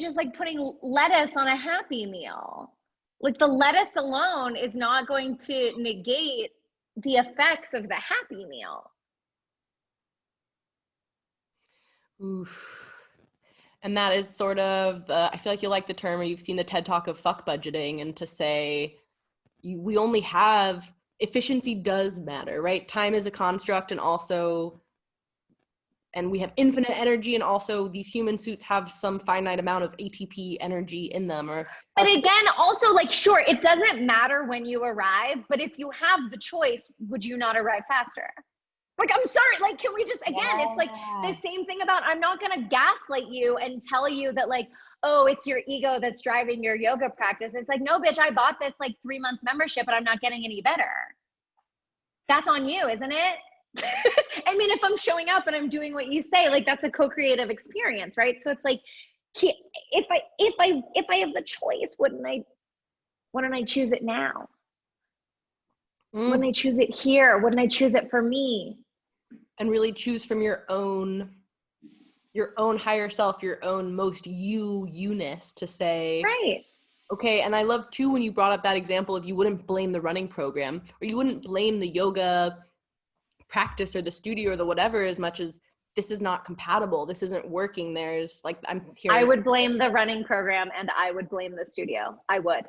just like putting lettuce on a Happy Meal. Like the lettuce alone is not going to negate the effects of the Happy Meal. Oof. And that is sort of, I feel like you like the term, or you've seen the TED Talk of fuck budgeting, and to say we only have, efficiency does matter, right? Time is a construct, and we have infinite energy, and also these human suits have some finite amount of ATP energy in them. But again, also like, sure, it doesn't matter when you arrive, but if you have the choice, would you not arrive faster? Like, I'm sorry, like, can we just, again, it's like the same thing about, I'm not going to gaslight you and tell you that like, oh, it's your ego that's driving your yoga practice. It's like, no, bitch, I bought this like 3-month membership, but I'm not getting any better. That's on you, isn't it? I mean, if I'm showing up and I'm doing what you say, like that's a co-creative experience, right? So it's like, if I have the choice, wouldn't I choose it now? Wouldn't I choose it here? Wouldn't I choose it for me? And really choose from your own higher self, your own most you-ness, to say, right. Okay. And I love too when you brought up that example of, you wouldn't blame the running program, or you wouldn't blame the yoga practice or the studio or the whatever, as much as this is not compatible. This isn't working. There's like, I'm hearing. I would blame the running program, and I would blame the studio. I would.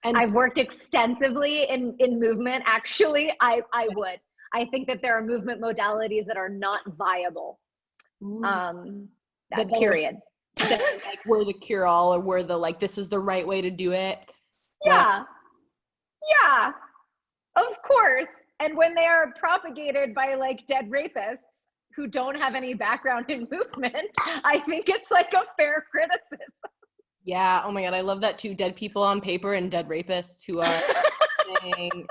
And I've worked extensively in movement. Actually, I would. I think that there are movement modalities that are not viable. That period. That, like, we're the cure-all, or we're the, like, this is the right way to do it. Yeah. Yeah. Of course. And when they are propagated by like dead rapists who don't have any background in movement, I think it's like a fair criticism. Yeah. Oh my God. I love that too. Dead people on paper and dead rapists who are saying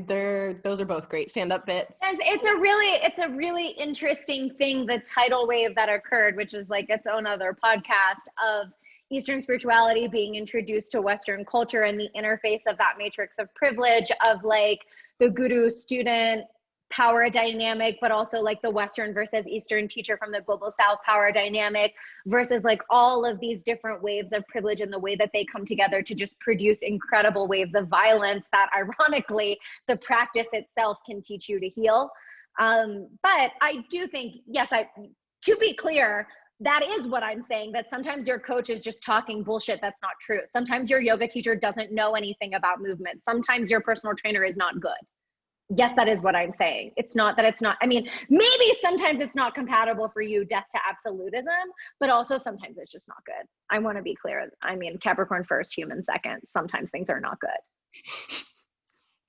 those are both great stand-up bits. And it's a really interesting thing, the tidal wave that occurred, which is like its own other podcast, of Eastern spirituality being introduced to Western culture and the interface of that matrix of privilege of like the guru student power dynamic, but also like the Western versus Eastern teacher from the global South power dynamic, versus like all of these different waves of privilege and the way that they come together to just produce incredible waves of violence that ironically the practice itself can teach you to heal. But I do think, yes, to be clear, that is what I'm saying, that sometimes your coach is just talking bullshit that's not true. Sometimes your yoga teacher doesn't know anything about movement. Sometimes your personal trainer is not good. Yes, that is what I'm saying. It's not that it's not, I mean, maybe sometimes it's not compatible for you, death to absolutism, but also sometimes it's just not good. I want to be clear. I mean, Capricorn first, human second. Sometimes things are not good.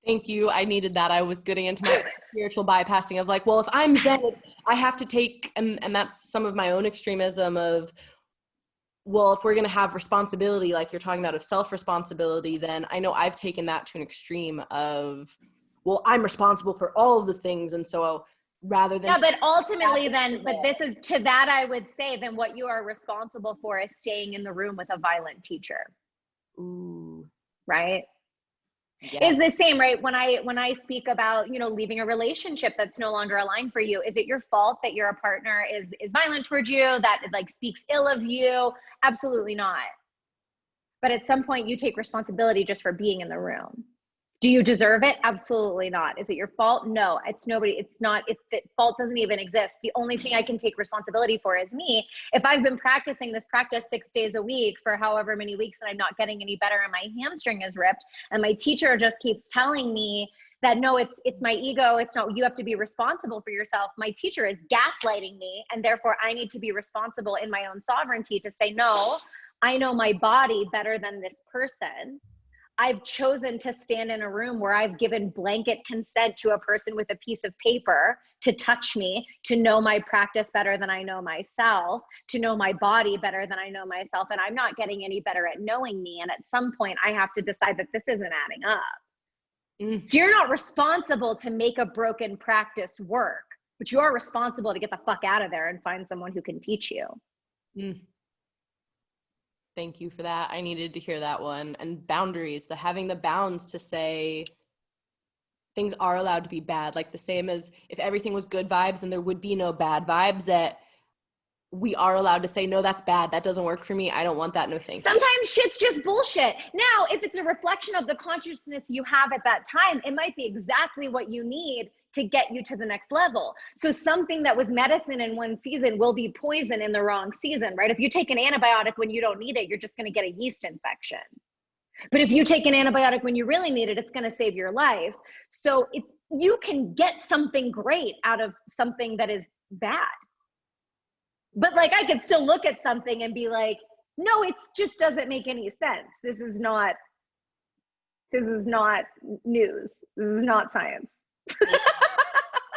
Thank you. I needed that. I was getting into my spiritual bypassing of like, well, if I'm Zen, I have to take, and that's some of my own extremism of, well, if we're going to have responsibility, like you're talking about, of self-responsibility, then I know I've taken that to an extreme of, well, I'm responsible for all of the things. And so rather than. Yeah, but ultimately then, but this is to that, I would say, then what you are responsible for is staying in the room with a violent teacher. Ooh. Right? Yeah. Is the same, right? When I speak about, you know, leaving a relationship that's no longer aligned for you, is it your fault that your partner is violent towards you, that like speaks ill of you? Absolutely not. But at some point you take responsibility just for being in the room. Do you deserve it? Absolutely not. Is it your fault? No, it's nobody. It's not. The fault doesn't even exist. The only thing I can take responsibility for is me. If I've been practicing this practice 6 days a week for however many weeks and I'm not getting any better and my hamstring is ripped and my teacher just keeps telling me that, no, it's my ego. It's not, you have to be responsible for yourself. My teacher is gaslighting me, and therefore I need to be responsible in my own sovereignty to say, no, I know my body better than this person. I've chosen to stand in a room where I've given blanket consent to a person with a piece of paper to touch me, to know my practice better than I know myself, to know my body better than I know myself. And I'm not getting any better at knowing me. And at some point I have to decide that this isn't adding up. So you're not responsible to make a broken practice work, but you are responsible to get the fuck out of there and find someone who can teach you. Thank you for that. I needed to hear that one. And boundaries, having the bounds to say things are allowed to be bad, like the same as if everything was good vibes and there would be no bad vibes, that we are allowed to say, no, that's bad. That doesn't work for me. I don't want that. No, thank you. Sometimes shit's just bullshit. Now, if it's a reflection of the consciousness you have at that time, it might be exactly what you need to get you to the next level. So something that was medicine in one season will be poison in the wrong season, right? If you take an antibiotic when you don't need it, you're just going to get a yeast infection. But if you take an antibiotic when you really need it, it's going to save your life. So you can get something great out of something that is bad. But like, I could still look at something and be like, no, it just doesn't make any sense. This is not news. This is not science.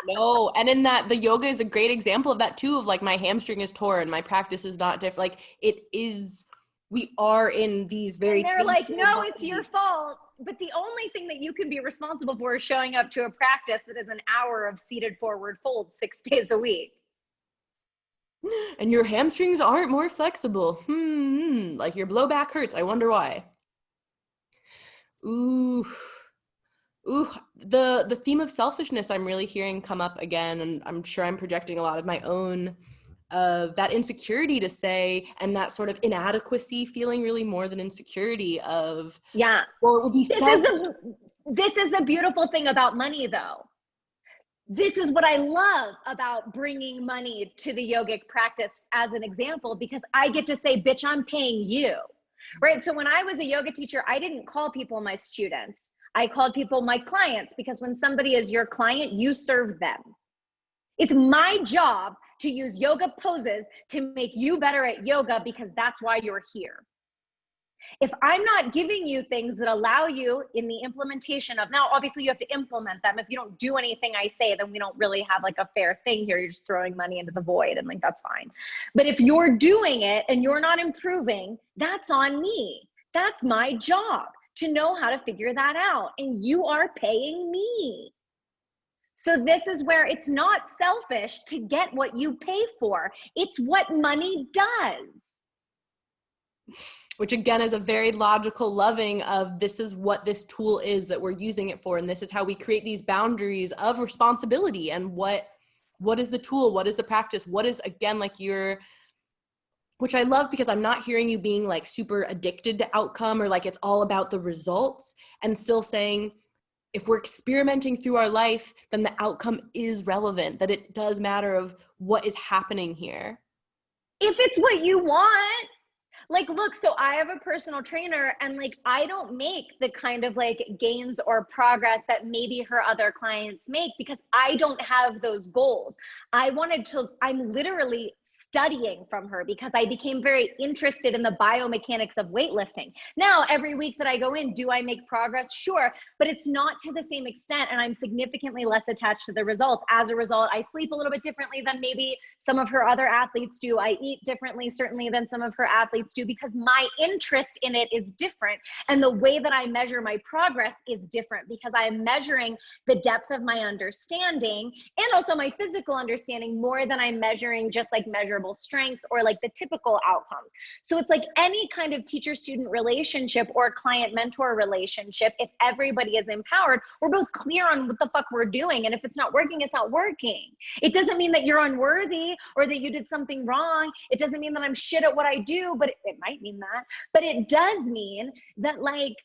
No. And in that, the yoga is a great example of that too, of like, my hamstring is torn, my practice is not different. Like, it is, we are in these very. And they're like, no, it's your fault. But the only thing that you can be responsible for is showing up to a practice that is an hour of seated forward fold 6 days a week. And your hamstrings aren't more flexible. Like, your low back hurts. I wonder why. Ooh, the theme of selfishness I'm really hearing come up again, and I'm sure I'm projecting a lot of my own that insecurity to say, and that sort of inadequacy feeling, really more than insecurity of, yeah. Well, it would be this is the beautiful thing about money, though. This is what I love about bringing money to the yogic practice as an example, because I get to say, bitch, I'm paying you, right? So when I was a yoga teacher, I didn't call people my students. I called people my clients, because when somebody is your client, you serve them. It's my job to use yoga poses to make you better at yoga, because that's why you're here. If I'm not giving you things that allow you in the implementation of, now obviously you have to implement them. If you don't do anything I say, then we don't really have like a fair thing here. You're just throwing money into the void, and like, that's fine. But if you're doing it and you're not improving, that's on me. That's my job to know how to figure that out. And you are paying me. So this is where it's not selfish to get what you pay for. It's what money does. Which again is a very logical loving of, this is what this tool is that we're using it for, and this is how we create these boundaries of responsibility, and what is the tool, what is the practice, what is, again, like which I love, because I'm not hearing you being like super addicted to outcome, or like it's all about the results, and still saying, if we're experimenting through our life, then the outcome is relevant, that it does matter of what is happening here. If it's what you want. Like, look, so I have a personal trainer, and like, I don't make the kind of like gains or progress that maybe her other clients make, because I don't have those goals. I'm literally studying from her, because I became very interested in the biomechanics of weightlifting. Now, every week that I go in, do I make progress? Sure, but it's not to the same extent, and I'm significantly less attached to the results. As a result, I sleep a little bit differently than maybe some of her other athletes do. I eat differently, certainly, than some of her athletes do, because my interest in it is different. And the way that I measure my progress is different, because I am measuring the depth of my understanding and also my physical understanding more than I'm measuring just like measurable strength or like the typical outcomes. So it's like any kind of teacher-student relationship or client-mentor relationship. If everybody is empowered, we're both clear on what the fuck we're doing. And if it's not working, it's not working. It doesn't mean that you're unworthy or that you did something wrong. It doesn't mean that I'm shit at what I do, but it might mean that. But it does mean that like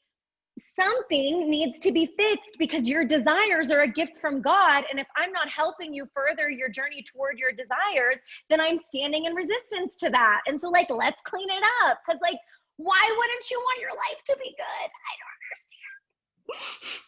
something needs to be fixed, because your desires are a gift from God. And if I'm not helping you further your journey toward your desires, then I'm standing in resistance to that. And so like, let's clean it up. Cause like, why wouldn't you want your life to be good? I don't understand.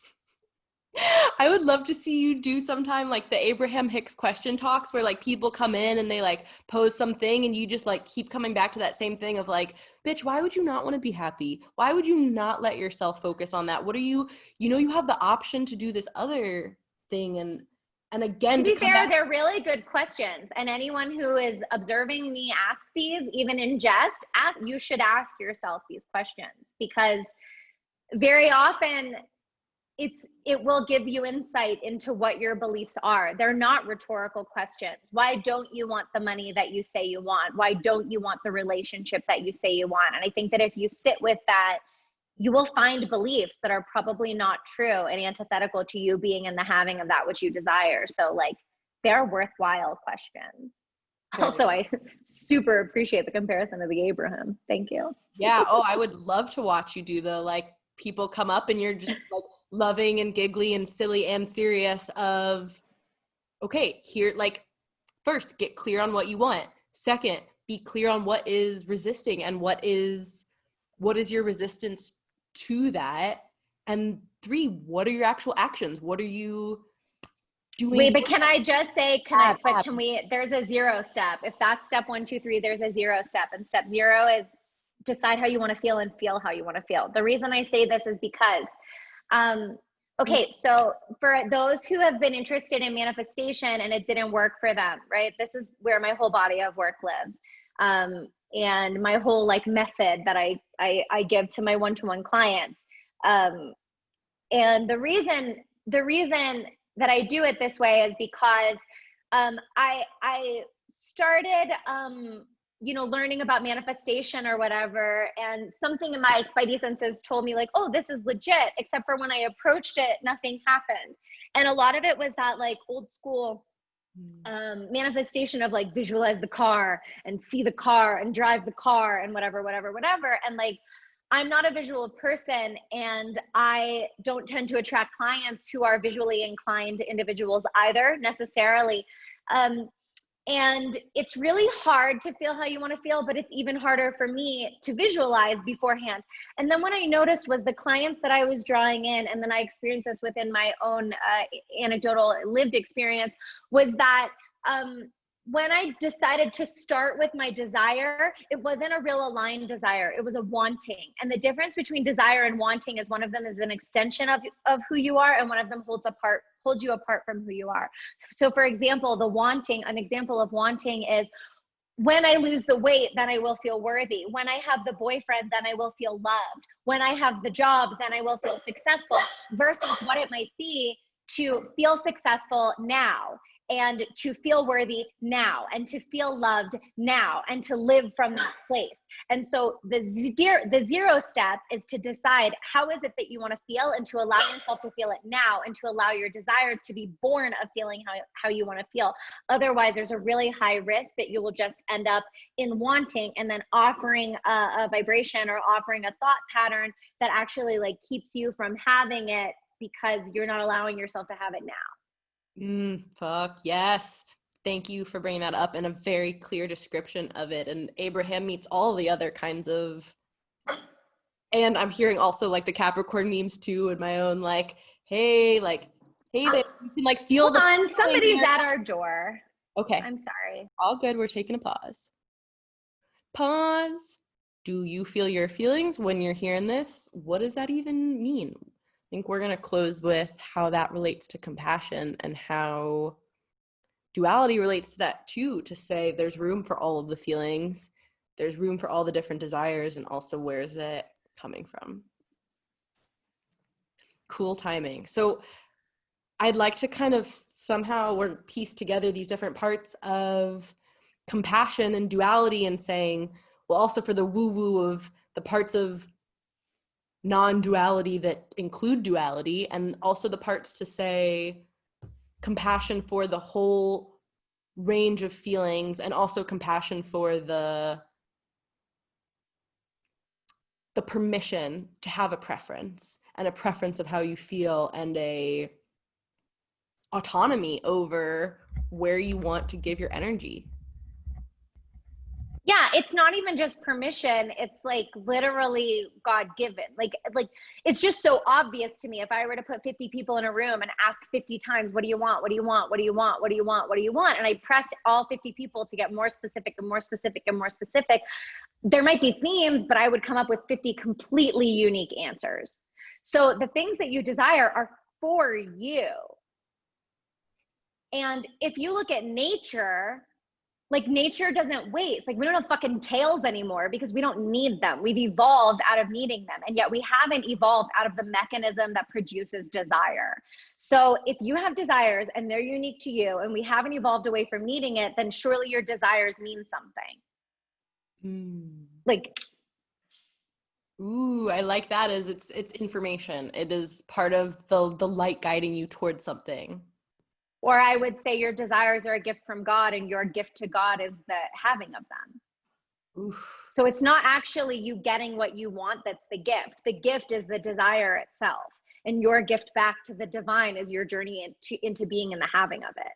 I would love to see you do sometime like the Abraham Hicks question talks, where like people come in and they like pose something, and you just like keep coming back to that same thing of like, bitch, why would you not want to be happy? Why would you not let yourself focus on that? What are you have the option to do this other thing. And again, To be come fair, back. they're really good questions. And anyone who is observing me ask these, even in jest, you should ask yourself these questions, because very often it will give you insight into what your beliefs are. They're not rhetorical questions. Why don't you want the money that you say you want? Why don't you want the relationship that you say you want? And I think that if you sit with that, you will find beliefs that are probably not true and antithetical to you being in the having of that which you desire. So like, they're worthwhile questions. Also, I super appreciate the comparison to the Abraham. Thank you. Yeah. Oh, I would love to watch you do the like, people come up and you're just like loving and giggly and silly and serious of, okay, here, like, first, get clear on what you want. Second, be clear on what is resisting and what is your resistance to that. And 3, what are your actual actions? What are you doing? Wait, but can I just say, there's a 0 step. If that's step 1, 2, 3, there's a 0 step. And step 0 is decide how you want to feel and feel how you want to feel. The reason I say this is because, okay, so for those who have been interested in manifestation and it didn't work for them, right? This is where my whole body of work lives. And my whole like method that I give to my one-to-one clients. And the reason that I do it this way is because I started learning about manifestation or whatever, and something in my spidey senses told me like, oh, this is legit, except for when I approached it, nothing happened. And a lot of it was that like old school manifestation of like visualize the car and see the car and drive the car and whatever. And like, I'm not a visual person, and I don't tend to attract clients who are visually inclined individuals either necessarily. And it's really hard to feel how you want to feel, but it's even harder for me to visualize beforehand. And then what I noticed was the clients that I was drawing in, and then I experienced this within my own anecdotal lived experience, was that when I decided to start with my desire, it wasn't a real aligned desire. It was a wanting. And the difference between desire and wanting is one of them is an extension of who you are, and one of them holds you apart from who you are. So for example, an example of wanting is, when I lose the weight, then I will feel worthy. When I have the boyfriend, then I will feel loved. When I have the job, then I will feel successful, versus what it might be to feel successful now, and to feel worthy now, and to feel loved now, and to live from that place. And so the zero step is to decide how is it that you want to feel, and to allow yourself to feel it now, and to allow your desires to be born of feeling how you want to feel. Otherwise, there's a really high risk that you will just end up in wanting, and then offering a vibration or offering a thought pattern that actually like keeps you from having it, because you're not allowing yourself to have it now. Fuck yes. Thank you for bringing that up in a very clear description of it. And Abraham meets all the other kinds of, and I'm hearing also like the Capricorn memes too in my own hey there, you can like feel Hold on, somebody's at our door. Okay. I'm sorry. All good, we're taking a pause. Pause. Do you feel your feelings when you're hearing this? What does that even mean? I think we're going to close with how that relates to compassion, and how duality relates to that too, to say there's room for all of the feelings, there's room for all the different desires, and also where is it coming from? Cool timing. So I'd like to kind of somehow piece together these different parts of compassion and duality, and saying, well, also for the woo-woo of the parts of non-duality that include duality, and also the parts to say compassion for the whole range of feelings, and also compassion for the permission to have a preference, and a preference of how you feel, and a autonomy over where you want to give your energy. Yeah, it's not even just permission. It's like literally God-given. Like it's just so obvious to me. If I were to put 50 people in a room and ask 50 times, what do you want? What do you want? What do you want? What do you want? What do you want? And I pressed all 50 people to get more specific and more specific and more specific, there might be themes, but I would come up with 50 completely unique answers. So the things that you desire are for you. And if you look at nature, like nature doesn't waste. Like we don't have fucking tails anymore because we don't need them. We've evolved out of needing them. And yet we haven't evolved out of the mechanism that produces desire. So if you have desires and they're unique to you, and we haven't evolved away from needing it, then surely your desires mean something. Like, ooh, I like that. Is it's information. It is part of the light guiding you towards something. Or I would say your desires are a gift from God, and your gift to God is the having of them. Oof. So it's not actually you getting what you want that's the gift. The gift is the desire itself. And your gift back to the divine is your journey into being in the having of it.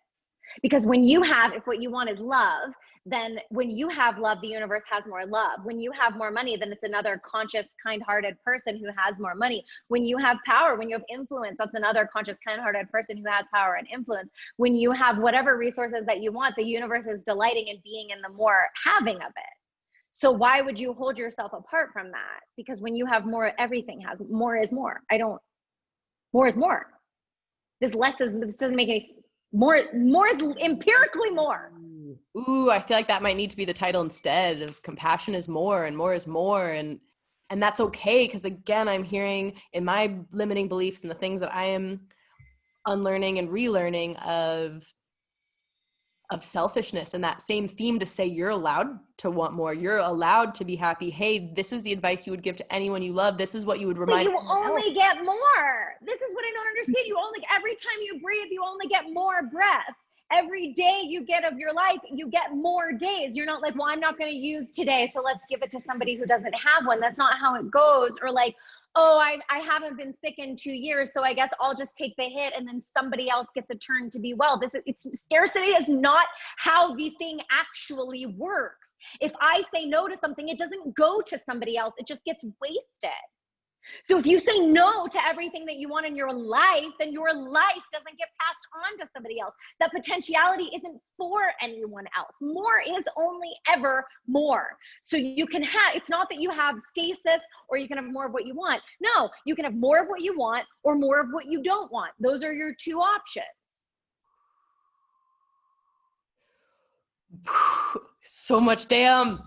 Because when you have, if what you want is love, then when you have love, the universe has more love. When you have more money, then it's another conscious, kind-hearted person who has more money. When you have power, when you have influence, that's another conscious, kind-hearted person who has power and influence. When you have whatever resources that you want, the universe is delighting in being in the more having of it. So why would you hold yourself apart from that? Because when you have more, everything has more is more. More is more. This doesn't make any sense. More is empirically more. Ooh, I feel like that might need to be the title instead of compassion is more, and more is more. And that's okay. Because again, I'm hearing in my limiting beliefs and the things that I am unlearning and relearning of selfishness, and that same theme to say you're allowed to want more. You're allowed to be happy. Hey, this is the advice you would give to anyone you love. This is what you would remind. But you only get more. This is what I don't understand. Every time you breathe, you only get more breath. every day you get of your life, you get more days. You're not like, well, I'm not going to use today, so let's give it to somebody who doesn't have one. That's not how it goes. Or like, oh, I haven't been sick in 2 years, so I guess I'll just take the hit and then somebody else gets a turn to be well. Scarcity is not how the thing actually works. If I say no to something, it doesn't go to somebody else. It just gets wasted. So if you say no to everything that you want in your life, then your life doesn't get passed on to somebody else. That potentiality isn't for anyone else. More is only ever more. So you can have, it's not that you have stasis or you can have more of what you want. No, you can have more of what you want or more of what you don't want. Those are your two options. So much damn.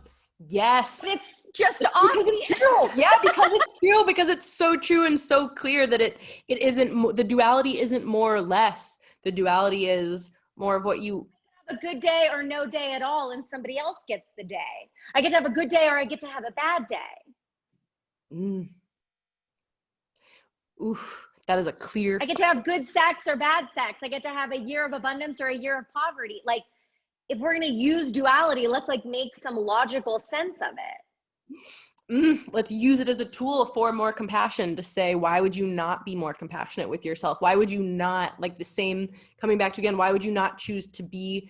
Yes. But it's just because it's true. Yeah, because it's true. Because it's so true and so clear that it isn't, the duality isn't more or less. The duality is more of what you have a good day or no day at all, and somebody else gets the day. I get to have a good day or I get to have a bad day. Oof, that is a clear. I get to have good sex or bad sex. I get to have a year of abundance or a year of poverty. Like, if we're going to use duality, let's like make some logical sense of it. Let's use it as a tool for more compassion, to say, why would you not be more compassionate with yourself? Why would you not, like the same, coming back to again, why would you not choose to be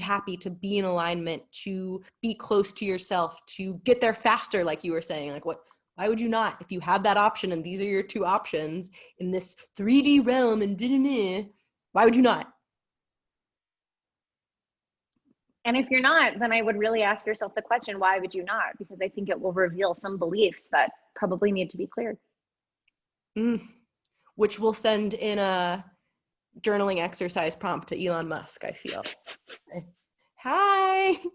happy, to be in alignment, to be close to yourself, to get there faster, like you were saying? Like, why would you not? If you have that option and these are your two options in this 3D realm and why would you not? And if you're not, then I would really ask yourself the question, why would you not? Because I think it will reveal some beliefs that probably need to be cleared. Which we'll send in a journaling exercise prompt to Elon Musk, I feel. Hi, you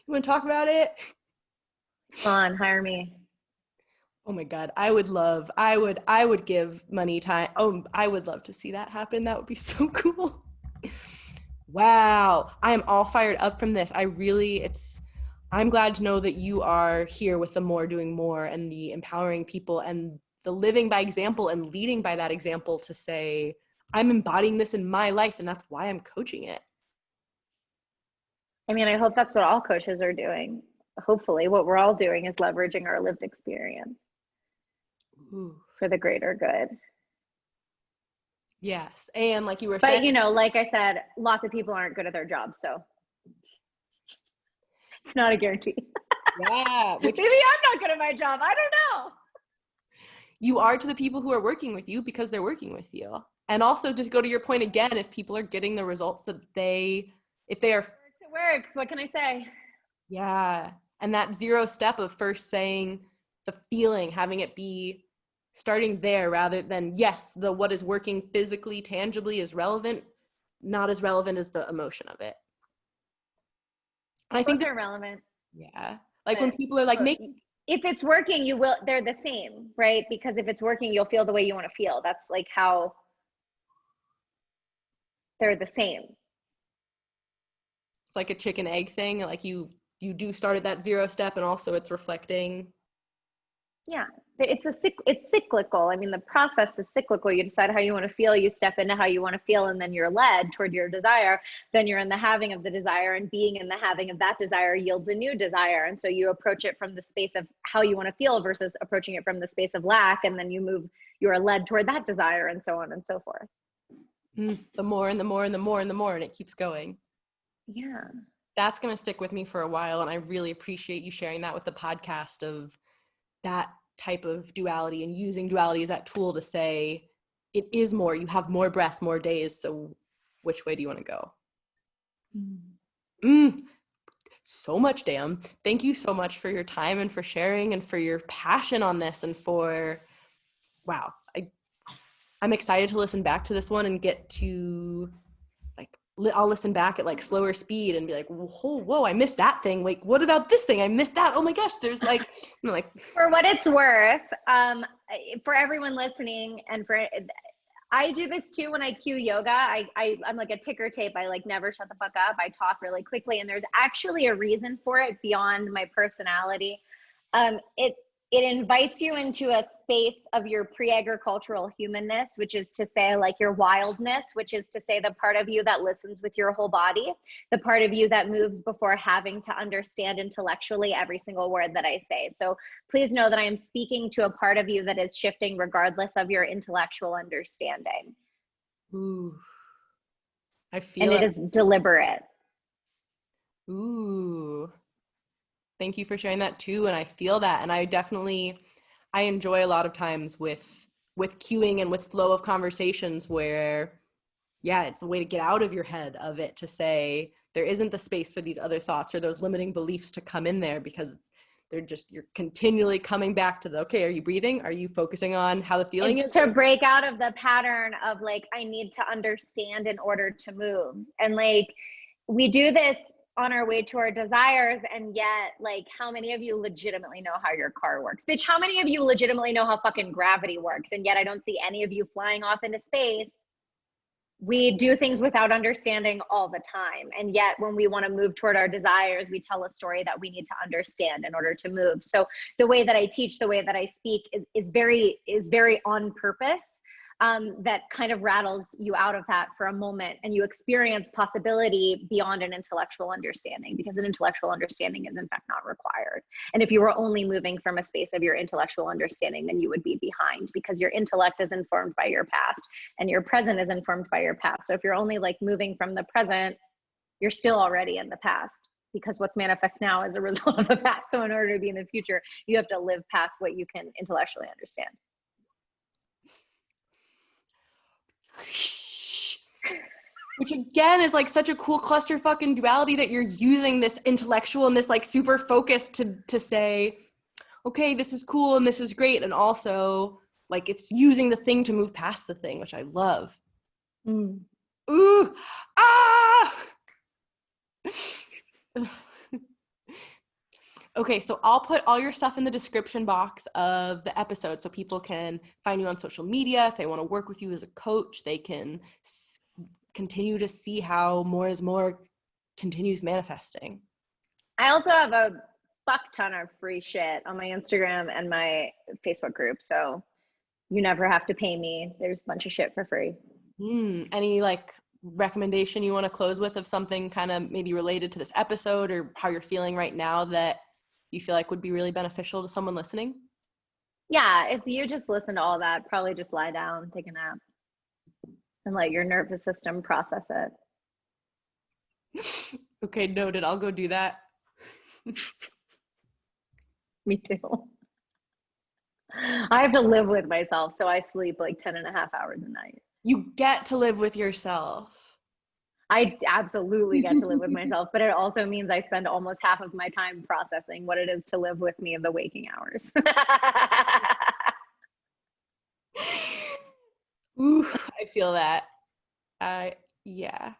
want to talk about it? Come on, hire me. Oh my God, I would give money time. Oh, I would love to see that happen. That would be so cool. Wow, I am all fired up from this. I'm glad to know that you are here with the More Doing More and the empowering people and the living by example and leading by that example, to say, I'm embodying this in my life and that's why I'm coaching it. I mean, I hope that's what all coaches are doing. Hopefully what we're all doing is leveraging our lived experience for the greater good. Yes. And like you were saying, but you know, like I said, lots of people aren't good at their jobs, so it's not a guarantee. Yeah. Maybe I'm not good at my job. I don't know. You are to the people who are working with you because they're working with you. And also, to go to your point again, if people are getting the results that if they are, it works. What can I say? Yeah. And that 0 step of first saying the feeling, having it be starting there, rather than, yes, what is working physically, tangibly is relevant, not as relevant as the emotion of it. And I think they're relevant. Yeah. Like when people are like, if it's working, they're the same, right? Because if it's working, you'll feel the way you want to feel. That's like how they're the same. It's like a chicken egg thing. Like you do start at that 0 step, and also it's reflecting. Yeah, it's cyclical. I mean, the process is cyclical. You decide how you want to feel, you step into how you want to feel, and then you're led toward your desire. Then you're in the having of the desire, and being in the having of that desire yields a new desire. And so you approach it from the space of how you want to feel versus approaching it from the space of lack. And then you're led toward that desire, and so on and so forth. The more and the more and the more and the more, and it keeps going. Yeah. That's going to stick with me for a while. And I really appreciate you sharing that with the podcast, of that type of duality and using duality as that tool to say, it is more, you have more breath, more days. So which way do you want to go? So much, damn. Thank you so much for your time and for sharing and for your passion on this, and for, wow. I'm excited to listen back to this one and get to, like, I'll listen back at like slower speed and be like, whoa, I missed that thing. Like, what about this thing? I missed that. Oh my gosh, there's like, For what it's worth, for everyone listening, and I do this too when I cue yoga. I'm like a ticker tape. I like never shut the fuck up. I talk really quickly, and there's actually a reason for it beyond my personality. it invites you into a space of your pre-agricultural humanness, which is to say like your wildness, which is to say the part of you that listens with your whole body, the part of you that moves before having to understand intellectually every single word that I say. So please know that I am speaking to a part of you that is shifting regardless of your intellectual understanding. Ooh, I And feel it it. is deliberate. Ooh, thank you for sharing that too. And I feel that. And I enjoy a lot of times with cueing and with flow of conversations where, yeah, it's a way to get out of your head of it, to say there isn't the space for these other thoughts or those limiting beliefs to come in there, because you're continually coming back to okay, are you breathing? Are you focusing on how the feeling It's is? to break out of the pattern of like, I need to understand in order to move. And like, we do this on our way to our desires. And yet, like, how many of you legitimately know how your car works? Bitch, how many of you legitimately know how fucking gravity works? And yet I don't see any of you flying off into space. We do things without understanding all the time. And yet when we want to move toward our desires, we tell a story that we need to understand in order to move. So the way that I teach, the way that I speak is very on purpose. That kind of rattles you out of that for a moment, and you experience possibility beyond an intellectual understanding, because an intellectual understanding is in fact not required. And if you were only moving from a space of your intellectual understanding, then you would be behind, because your intellect is informed by your past and your present is informed by your past. So if you're only like moving from the present, you're still already in the past, because what's manifest now is a result of the past. So in order to be in the future, you have to live past what you can intellectually understand. Which again is like such a cool cluster fucking duality, that you're using this intellectual and this like super focus to say, okay, this is cool and this is great. And also like it's using the thing to move past the thing, which I love. Mm. Ooh, ah! Okay, so I'll put all your stuff in the description box of the episode so people can find you on social media. If they want to work with you as a coach, they can continue to see how more is more continues manifesting. I also have a fuck ton of free shit on my Instagram and my Facebook group. So you never have to pay me. There's a bunch of shit for free. Any like recommendation you want to close with of something kind of maybe related to this episode or how you're feeling right now that you feel like would be really beneficial to someone listening? Yeah, if you just listen to all that, probably just lie down, take a nap, and let your nervous system process it. Okay, noted. I'll go do that. Me too. I have to live with myself, so I sleep like 10 and a half hours a night. You get to live with yourself. I absolutely get to live with myself, but it also means I spend almost half of my time processing what it is to live with me in the waking hours. Ooh, I feel that. Yeah.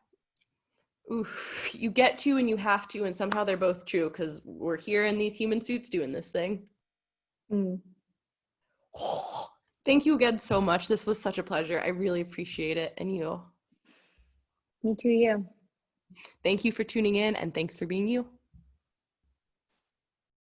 Ooh, you get to and you have to, and somehow they're both true because we're here in these human suits doing this thing. Mm. Thank you again so much. This was such a pleasure. I really appreciate it. And you. Me too, you. Thank you for tuning in, and thanks for being you.